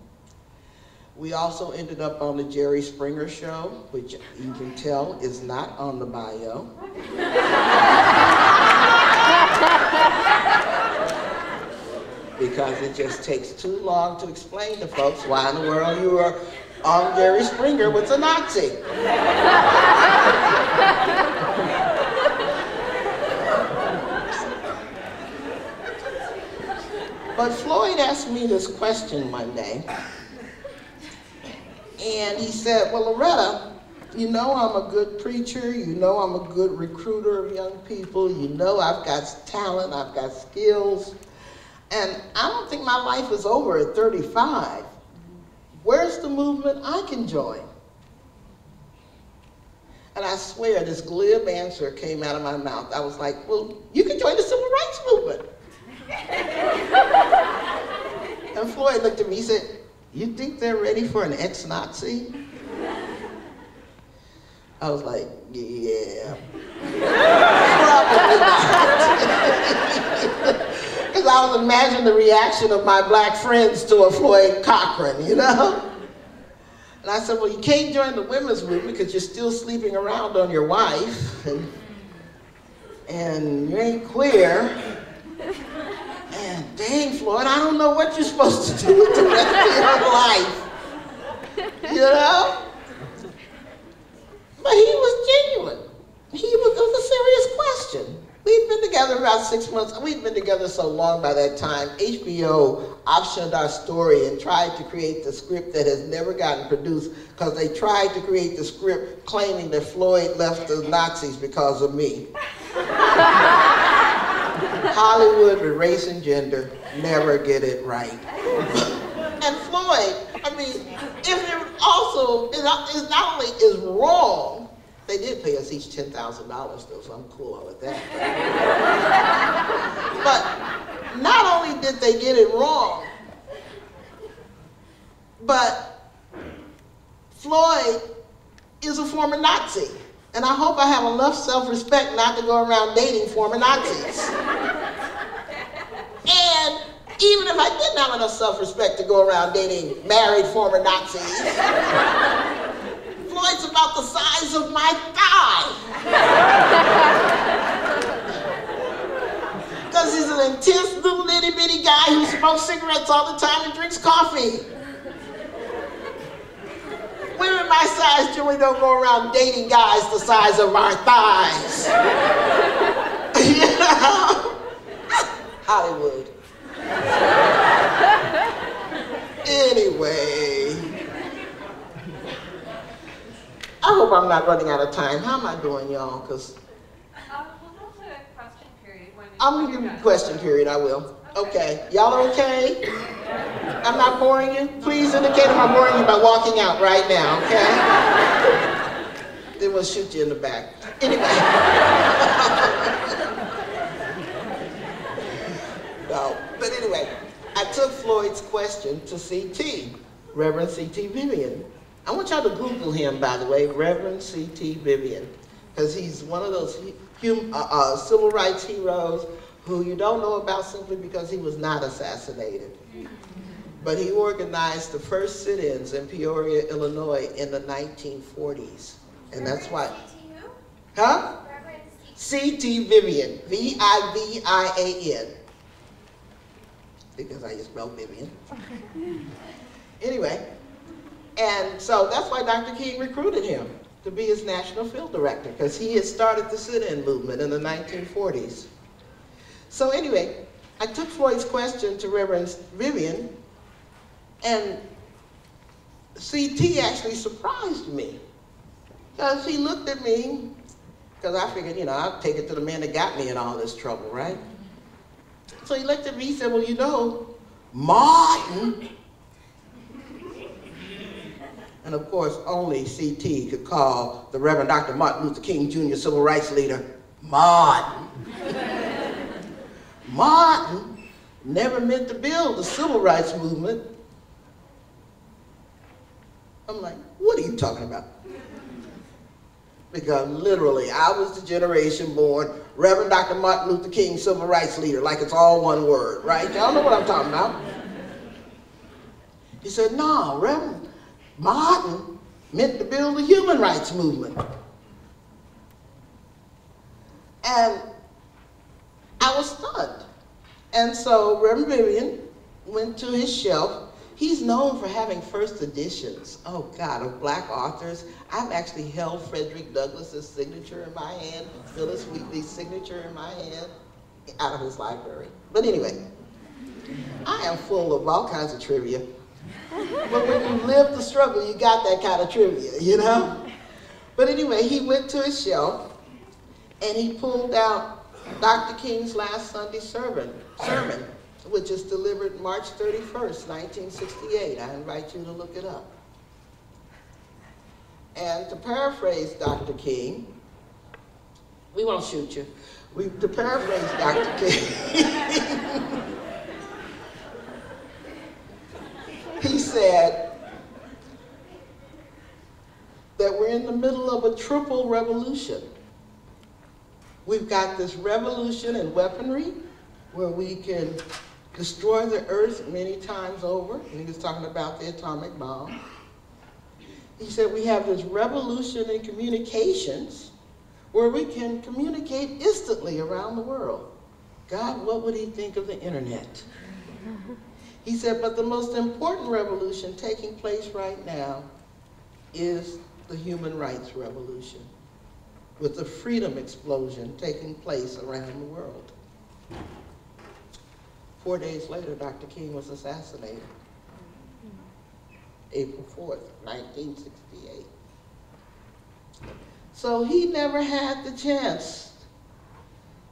We also ended up on the Jerry Springer show, which you can tell is not on the bio. Because it just takes too long to explain to folks why in the world you were on Jerry Springer with a Nazi. But Floyd asked me this question one day. And he said, well, Loretta, I'm a good preacher. I'm a good recruiter of young people. I've got talent. I've got skills. And I don't think my life is over at 35. Where's the movement I can join? And I swear this glib answer came out of my mouth. I was like, well, you can join the Civil Rights Movement. And Floyd looked at me, he said, you think they're ready for an ex-Nazi? I was like, yeah. Probably not. Because I was imagining the reaction of my black friends to a Floyd Cochran, And I said, well, you can't join the women's movement because you're still sleeping around on your wife, and you ain't queer. And dang, Floyd, I don't know what you're supposed to do with the rest of your life. But he was genuine. It was a serious question. We'd been together about 6 months. We'd been together so long by that time. HBO optioned our story and tried to create the script that has never gotten produced because they tried to create the script claiming that Floyd left the Nazis because of me. Hollywood with race and gender never get it right. And Floyd, I mean, if it also, it not only is wrong, they did pay us each $10,000 though, so I'm cool with that. But not only did they get it wrong, but Floyd is a former Nazi. And I hope I have enough self-respect not to go around dating former Nazis. And even if I didn't have enough self-respect to go around dating married former Nazis, Floyd's about the size of my thigh. Because he's an intense little itty bitty guy who smokes cigarettes all the time and drinks coffee. Women my size generally don't go around dating guys the size of our thighs. You know? Hollywood. Anyway. I hope I'm not running out of time. How am I doing, y'all? Because we'll go to a question period. I'm going to give you a question period, I will. Okay. Y'all are okay? I'm not boring you? Please indicate if I'm boring you by walking out right now, okay? Then we'll shoot you in the back. Anyway. No, but anyway, I took Floyd's question to CT, Reverend C.T. Vivian. I want y'all to Google him, by the way, Reverend C.T. Vivian, because he's one of those civil rights heroes who you don't know about simply because he was not assassinated. But he organized the first sit-ins in Peoria, Illinois in the 1940s. And that's why... Huh? C.T. Vivian, V-I-V-I-A-N. Because I just spelled Vivian. Anyway, and so that's why Dr. King recruited him to be his national field director, because he had started the sit-in movement in the 1940s. So anyway, I took Floyd's question to Reverend Vivian, and CT actually surprised me. Because he looked at me, because I figured, you know, I'd take it to the man that got me in all this trouble, right? So he looked at me and said, well, you know, Martin. And of course, only CT could call the Reverend Dr. Martin Luther King Jr. civil rights leader, Martin. Martin never meant to build the civil rights movement. I'm like, what are you talking about? Because literally, I was the generation born Reverend Dr. Martin Luther King civil rights leader, like it's all one word, right? Y'all know what I'm talking about. He said, no, Reverend Martin meant to build the human rights movement. And I was stunned. And so Reverend Vivian went to his shelf. He's known for having first editions, oh God, of Black authors. I've actually held Frederick Douglass's signature in my hand, Phyllis Wheatley's signature in my hand, out of his library. But anyway, I am full of all kinds of trivia. But when you live the struggle, you got that kind of trivia, you know? But anyway, he went to his shelf and he pulled out Dr. King's last Sunday sermon, which is delivered March 31st, 1968. I invite you to look it up. And to paraphrase Dr. King, we won't shoot you. To paraphrase Dr. King, he said that we're in the middle of a triple revolution. We've got this revolution in weaponry, where we can destroy the earth many times over. And he was talking about the atomic bomb. He said we have this revolution in communications, where we can communicate instantly around the world. God, what would he think of the internet? He said, but the most important revolution taking place right now is the human rights revolution, with the freedom explosion taking place around the world. 4 days later, Dr. King was assassinated, April 4th, 1968. So he never had the chance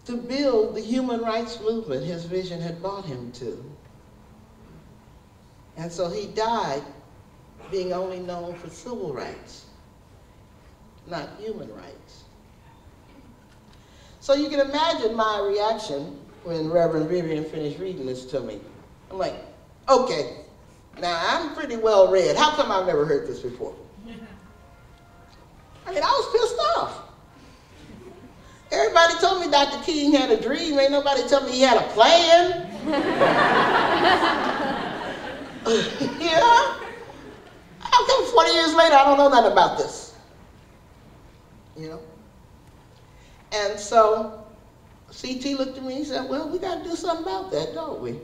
to build the human rights movement his vision had brought him to. And so he died being only known for civil rights, not human rights. So you can imagine my reaction when Reverend Vivian finished reading this to me. I'm like, okay, now I'm pretty well read. How come I've never heard this before? I mean, I was pissed off. Everybody told me Dr. King had a dream. Ain't nobody tell me he had a plan. Yeah? How come 40 years later I don't know nothing about this? You know? And so CT looked at me and said, well, we got to do something about that, don't we?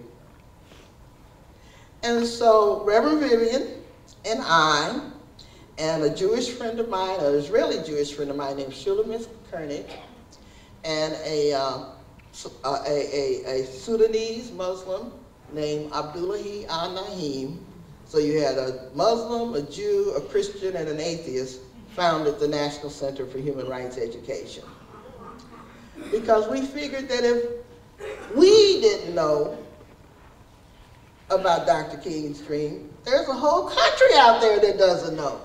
And so Reverend Vivian and I, and a Jewish friend of mine, an Israeli Jewish friend of mine named Shulamith Koenig, and a Sudanese Muslim named Abdullahi Al-Nahim. So you had a Muslim, a Jew, a Christian, and an atheist founded the National Center for Human Rights Education. Because we figured that if we didn't know about Dr. King's dream, there's a whole country out there that doesn't know.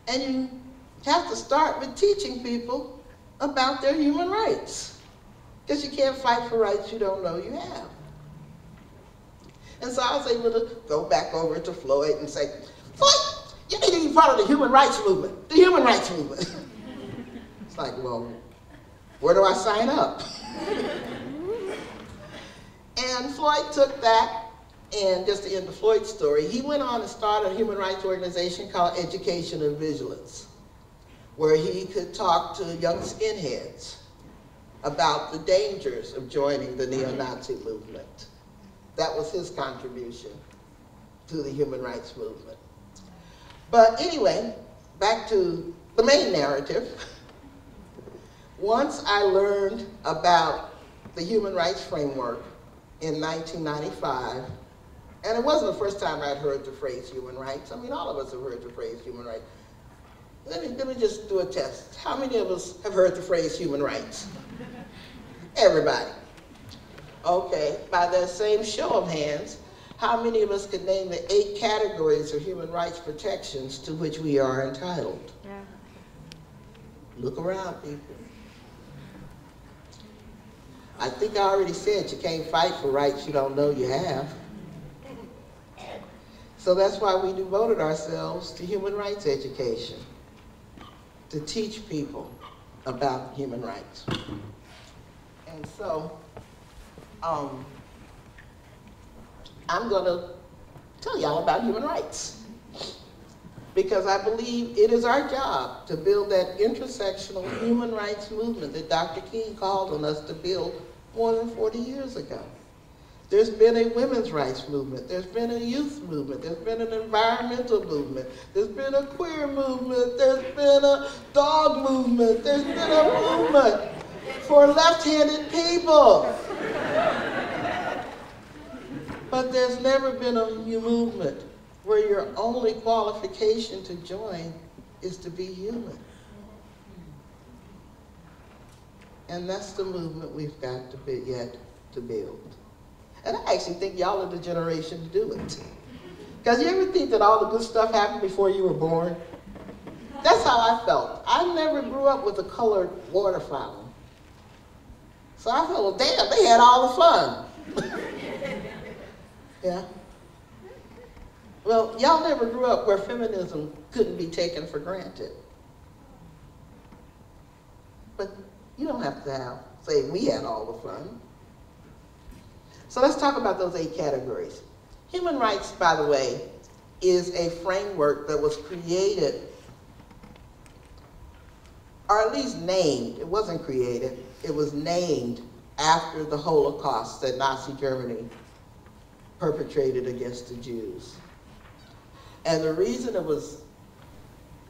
And you have to start with teaching people about their human rights. Because you can't fight for rights you don't know you have. And so I was able to go back over to Floyd and say, Floyd, you need to be part of the human rights movement. The human rights movement. It's like, well, where do I sign up? And Floyd took that, and just to end the Floyd story, he went on and started a human rights organization called Education and Vigilance, where he could talk to young skinheads about the dangers of joining the neo-Nazi movement. That was his contribution to the human rights movement. But anyway, back to the main narrative. Once I learned about the human rights framework in 1995, and it wasn't the first time I'd heard the phrase human rights. I mean, all of us have heard the phrase human rights. Let me just do a test. How many of us have heard the phrase human rights? Everybody. Okay, by that same show of hands, how many of us could name the 8 categories of human rights protections to which we are entitled? Yeah. Look around, people. I think I already said you can't fight for rights you don't know you have. So that's why we devoted ourselves to human rights education, to teach people about human rights. And so, I'm going to tell y'all about human rights, because I believe it is our job to build that intersectional human rights movement that Dr. King called on us to build more than 40 years ago. There's been a women's rights movement, there's been a youth movement, there's been an environmental movement, there's been a queer movement, there's been a dog movement, there's been a movement for left-handed people. But there's never been a movement where your only qualification to join is to be human. And that's the movement we've got to be yet to build. And I actually think y'all are the generation to do it. Because you ever think that all the good stuff happened before you were born? That's how I felt. I never grew up with a colored water fountain. So I felt, well, damn, they had all the fun. Yeah. Well, y'all never grew up where feminism couldn't be taken for granted. But you don't have to say we had all the fun. So let's talk about those 8 categories. Human rights, by the way, is a framework that was created, or at least named. It wasn't created. It was named after the Holocaust that Nazi Germany perpetrated against the Jews. And the reason it was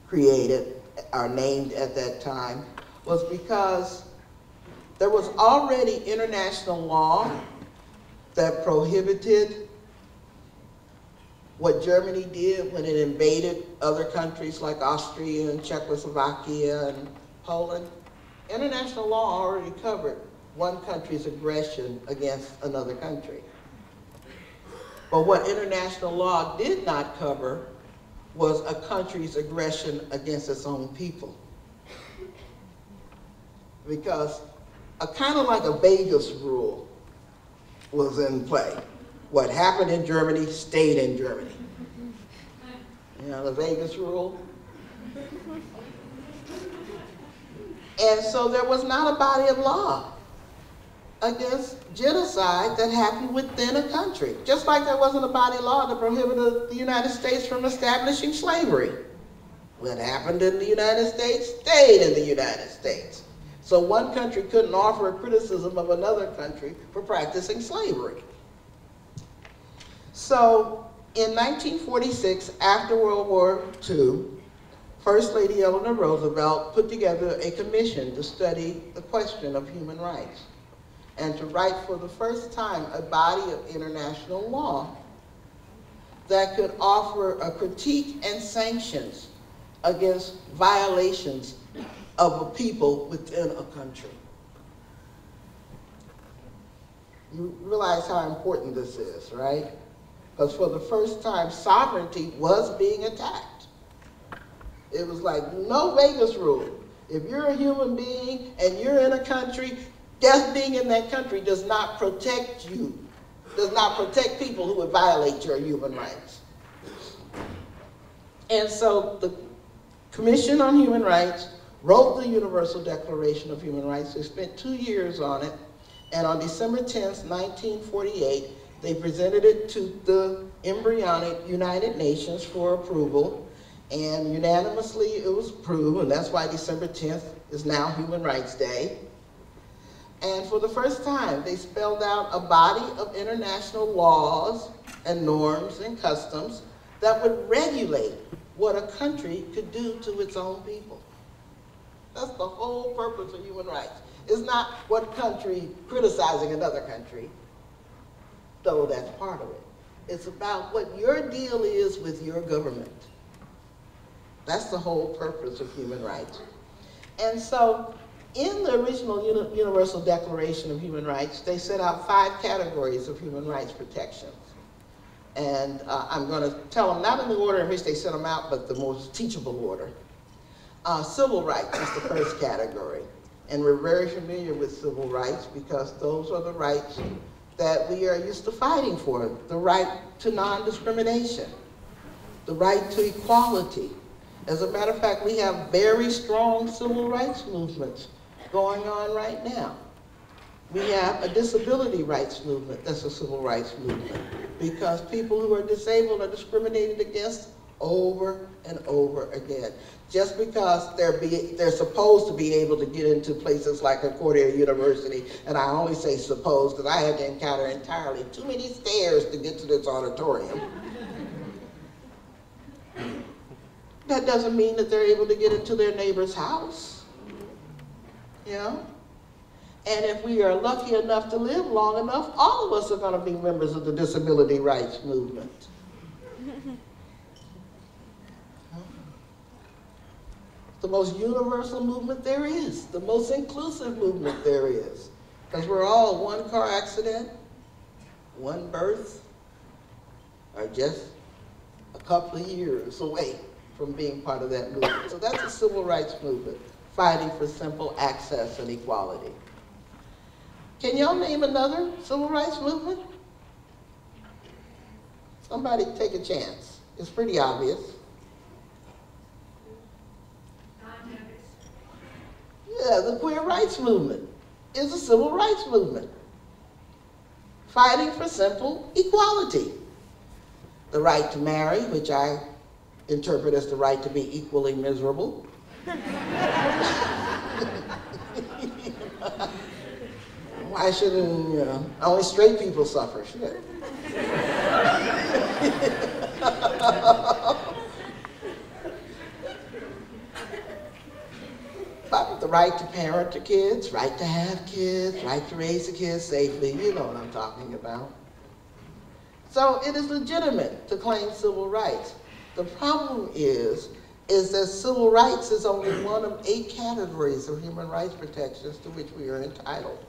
created or named at that time was because there was already international law that prohibited what Germany did when it invaded other countries like Austria and Czechoslovakia and Poland. International law already covered one country's aggression against another country. But what international law did not cover was a country's aggression against its own people. Because kind of like a Vegas rule was in play. What happened in Germany stayed in Germany. You know, the Vegas rule. And so there was not a body of law against genocide that happened within a country. Just like there wasn't a body of law that prohibited the United States from establishing slavery. What happened in the United States stayed in the United States. So one country couldn't offer a criticism of another country for practicing slavery. So in 1946, after World War II, First Lady Eleanor Roosevelt put together a commission to study the question of human rights and to write for the first time a body of international law that could offer a critique and sanctions against violations of a people within a country. You realize how important this is, right? Because for the first time, sovereignty was being attacked. It was like, no Vegas rule. If you're a human being and you're in a country, just being in that country does not protect you, does not protect people who would violate your human rights. And so the Commission on Human Rights wrote the Universal Declaration of Human Rights. They spent 2 years on it, and on December 10th, 1948, they presented it to the embryonic United Nations for approval, and unanimously it was approved, and that's why December 10th is now Human Rights Day. And for the first time, they spelled out a body of international laws and norms and customs that would regulate what a country could do to its own people. That's the whole purpose of human rights. It's not one country criticizing another country, though that's part of it. It's about what your deal is with your government. That's the whole purpose of human rights. And so, in the original Universal Declaration of Human Rights, they set out 5 categories of human rights protections. And I'm going to tell them, not in the order in which they set them out, but the most teachable order. Civil rights is the first category. And we're very familiar with civil rights because those are the rights that we are used to fighting for. The right to non-discrimination, the right to equality. As a matter of fact, we have very strong civil rights movements going on right now. We have a disability rights movement that's a civil rights movement because people who are disabled are discriminated against over and over again. Just because they're supposed to be able to get into places like Concordia University, and I only say supposed because I had to encounter entirely too many stairs to get to this auditorium. That doesn't mean that they're able to get into their neighbor's house, you know? And if we are lucky enough to live long enough, all of us are going to be members of the disability rights movement. The most universal movement there is, the most inclusive movement there is. Because we're all one car accident, one birth, or just a couple of years away from being part of that movement. So that's a civil rights movement, fighting for simple access and equality. Can y'all name another civil rights movement? Somebody take a chance. It's pretty obvious. Yeah, the queer rights movement is a civil rights movement, fighting for simple equality. The right to marry, which I interpret as the right to be equally miserable. Why shouldn't, you know, only straight people suffer, should it? But the right to parent the kids, right to have kids, right to raise the kids safely, you know what I'm talking about. So it is legitimate to claim civil rights. The problem is that civil rights is only one of 8 categories of human rights protections to which we are entitled.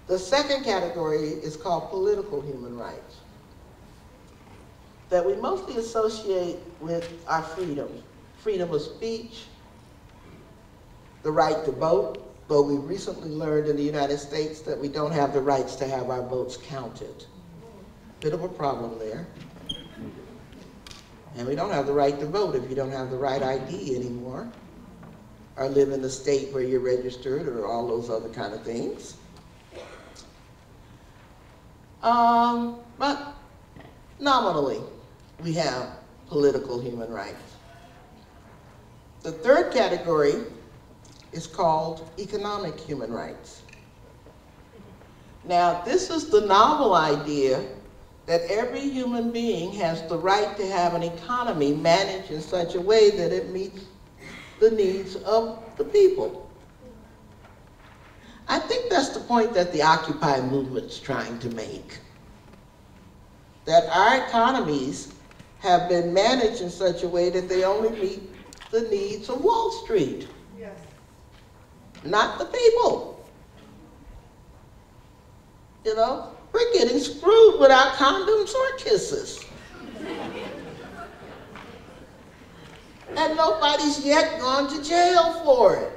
The second category is called political human rights, that we mostly associate with our freedoms. Freedom of speech, the right to vote, though we recently learned in the United States that we don't have the rights to have our votes counted. Bit of a problem there. And we don't have the right to vote if you don't have the right ID anymore, or live in the state where you're registered, or all those other kind of things. But nominally, we have political human rights. The third category is called economic human rights. Now, this is the novel idea that every human being has the right to have an economy managed in such a way that it meets the needs of the people. I think that's the point that the Occupy movement's trying to make. That our economies have been managed in such a way that they only meet the needs of Wall Street. Yes. Not the people. You know, we're getting screwed without condoms or kisses. And nobody's yet gone to jail for it.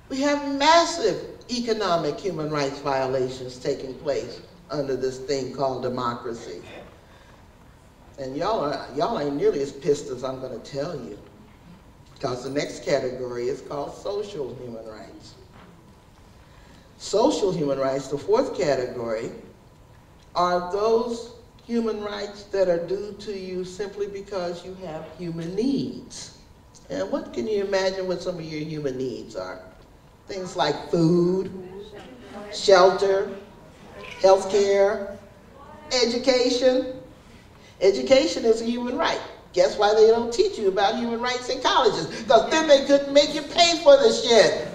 We have massive economic human rights violations taking place under this thing called democracy. And y'all ain't nearly as pissed as I'm going to tell you, because the next category is called social human rights. Social human rights, the fourth category, are those human rights that are due to you simply because you have human needs. And what can you imagine what some of your human needs are? Things like food, shelter, health care, education. Education is a human right. Guess why they don't teach you about human rights in colleges? Because then they couldn't make you pay for the shit.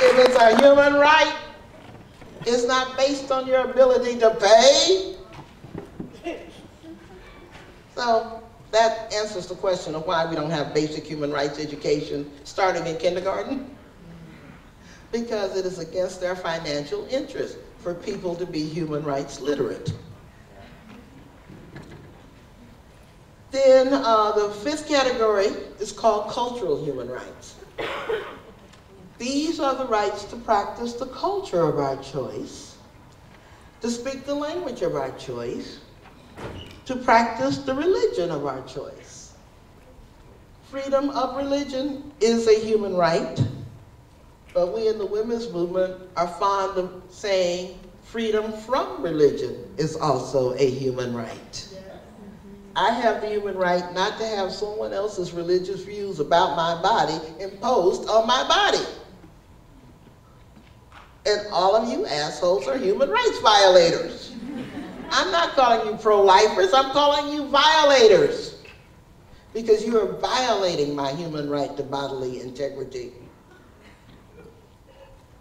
If it's a human right, it's not based on your ability to pay. So that answers the question of why we don't have basic human rights education starting in kindergarten. Because it is against their financial interest for people to be human rights literate. Then the fifth category is called cultural human rights. These are the rights to practice the culture of our choice, to speak the language of our choice, to practice the religion of our choice. Freedom of religion is a human right, but we in the women's movement are fond of saying freedom from religion is also a human right. I have the human right not to have someone else's religious views about my body imposed on my body. And all of you assholes are human rights violators. I'm not calling you pro-lifers, I'm calling you violators. Because you are violating my human right to bodily integrity.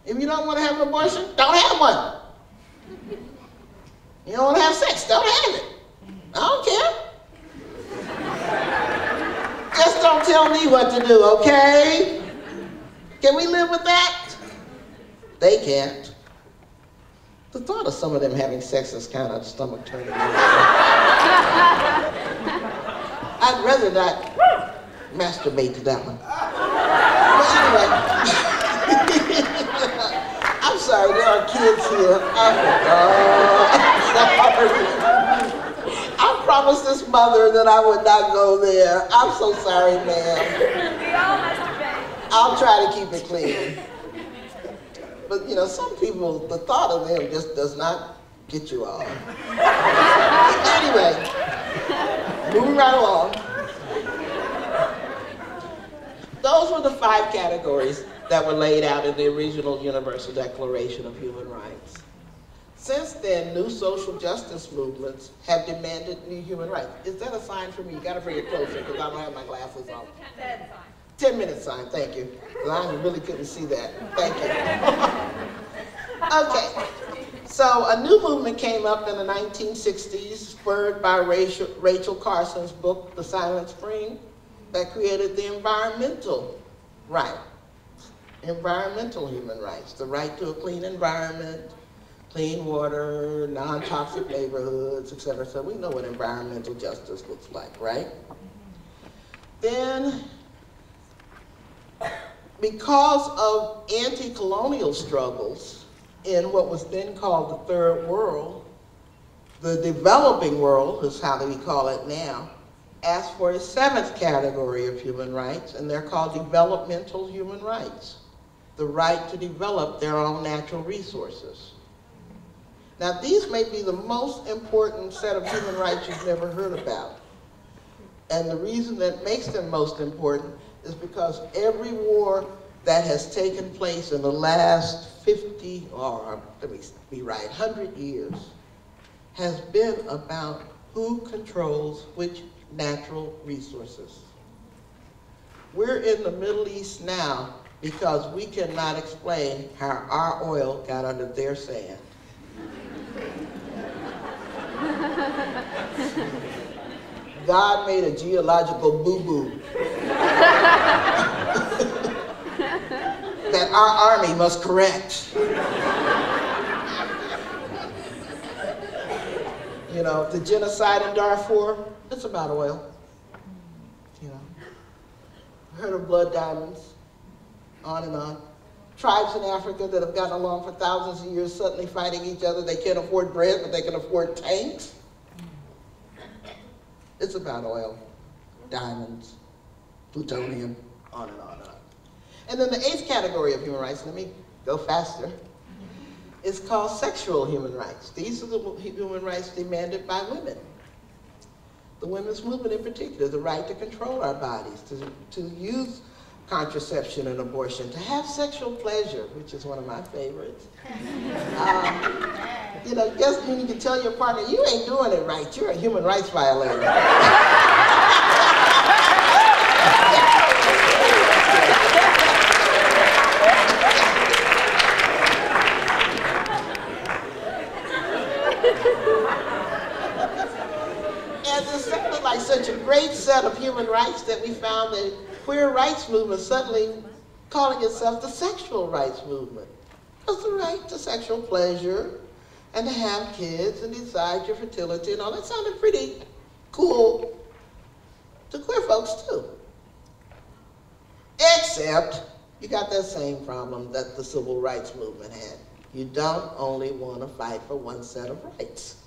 If you don't want to have an abortion, don't have one. You don't want to have sex, don't have it. I don't care. Just don't tell me what to do, okay? Can we live with that? They can't. The thought of some of them having sex is kind of stomach turning. I'd rather not masturbate to that one. But anyway, I'm sorry, there are kids here. I'm sorry. I promised this mother that I would not go there. I'm so sorry, ma'am. We all masturbate. I'll try to keep it clean. But you know, some people, the thought of them just does not get you off. Anyway, moving right along. Those were the 5 categories that were laid out in the original Universal Declaration of Human Rights. Since then, new social justice movements have demanded new human rights. Is that a sign for me? You gotta bring it closer because I don't have my glasses on. 10-minute sign, thank you. Because I really couldn't see that. Thank you. Okay, so a new movement came up in the 1960s, spurred by Rachel Carson's book, The Silent Spring, that created the environmental right. Environmental human rights, the right to a clean environment, clean water, non-toxic neighborhoods, etc. So we know what environmental justice looks like, right? Then, because of anti-colonial struggles in what was then called the Third World, the developing world is how we call it now, asked for a seventh category of human rights, and they're called developmental human rights, the right to develop their own natural resources. Now, these may be the most important set of human rights you've never heard about. And the reason that makes them most important is because every war that has taken place in the last 50, or let me be right, 100 years, has been about who controls which natural resources. We're in the Middle East now because we cannot explain how our oil got under their sand. God made a geological boo-boo that our army must correct. You know, the genocide in Darfur, it's about oil. You know, heard of blood diamonds, on and on. Tribes in Africa that have gotten along for thousands of years suddenly fighting each other. They can't afford bread, but they can afford tanks. It's about oil, diamonds, plutonium, on and on and on. And then the eighth category of human rights, let me go faster, is called sexual human rights. These are the human rights demanded by women. The women's movement in particular, the right to control our bodies, to use contraception and abortion, to have sexual pleasure, which is one of my favorites. You know, just when you can tell your partner, you ain't doing it right, you're a human rights violator. And there's something like such a great set of human rights that we found the queer rights movement suddenly calling itself the sexual rights movement. Because the right to sexual pleasure and to have kids and decide your fertility and all that sounded pretty cool to queer folks too. Except you got that same problem that the civil rights movement had. You don't only want to fight for one set of rights.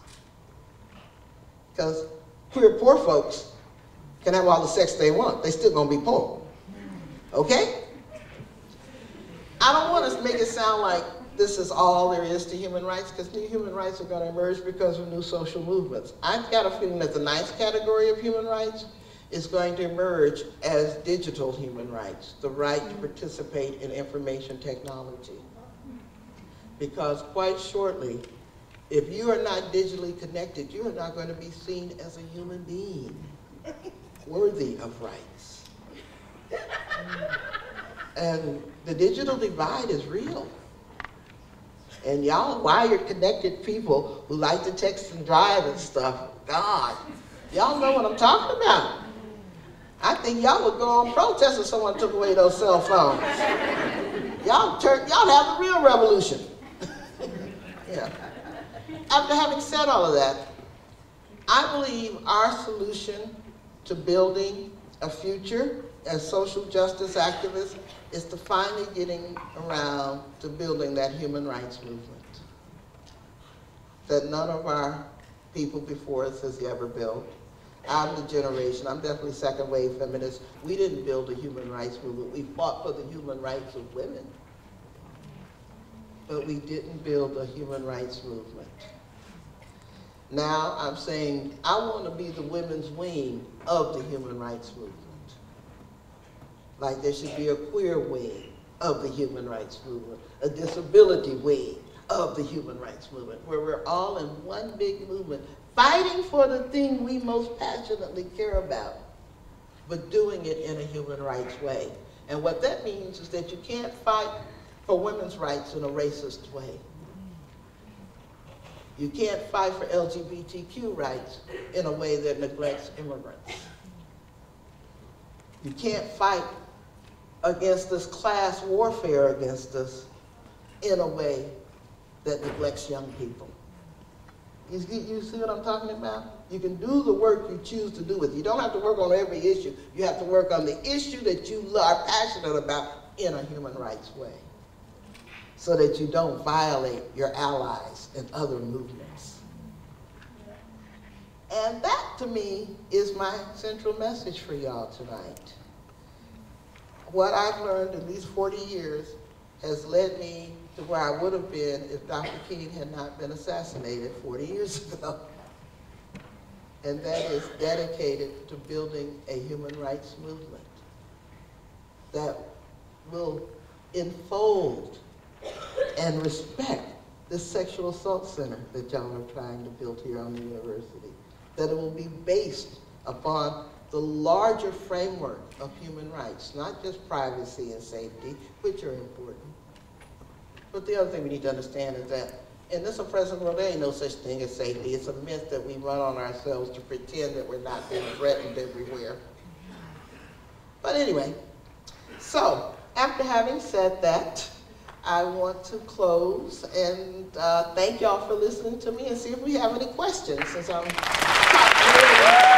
Because queer poor folks can have all the sex they want. They still gonna be poor. Okay? I don't want to make it sound like this is all there is to human rights, because new human rights are going to emerge because of new social movements. I've got a feeling that the ninth category of human rights is going to emerge as digital human rights, the right to participate in information technology. Because quite shortly, if you are not digitally connected, you are not going to be seen as a human being worthy of rights. And the digital divide is real. And y'all wired, connected people who like to text and drive and stuff, God, y'all know what I'm talking about. I think y'all would go on protest if someone took away those cell phones. Y'all have the real revolution. Yeah. After having said all of that, I believe our solution to building a future as social justice activists is to finally getting around to building that human rights movement that none of our people before us has ever built. I'm the generation, I'm definitely second wave feminist. We didn't build a human rights movement. We fought for the human rights of women. But we didn't build a human rights movement. Now I'm saying I want to be the women's wing of the human rights movement. Like there should be a queer wing of the human rights movement, a disability wing of the human rights movement, where we're all in one big movement, fighting for the thing we most passionately care about, but doing it in a human rights way. And what that means is that you can't fight for women's rights in a racist way. You can't fight for LGBTQ rights in a way that neglects immigrants. You can't fight against this class warfare against us in a way that neglects young people. You see what I'm talking about? You can do the work you choose to do with it. You don't have to work on every issue. You have to work on the issue that you are passionate about in a human rights way, so that you don't violate your allies in other movements. And that, to me, is my central message for y'all tonight. What I've learned in these 40 years has led me to where I would have been if Dr. King had not been assassinated 40 years ago. And that is dedicated to building a human rights movement that will enfold and respect the sexual assault center that y'all are trying to build here on the university. That it will be based upon the larger framework of human rights, not just privacy and safety, which are important. But the other thing we need to understand is that in this oppressive world, there ain't no such thing as safety. It's a myth that we run on ourselves to pretend that we're not being threatened everywhere. But anyway, so after having said that, I want to close and thank y'all for listening to me and see if we have any questions, since I'm talking.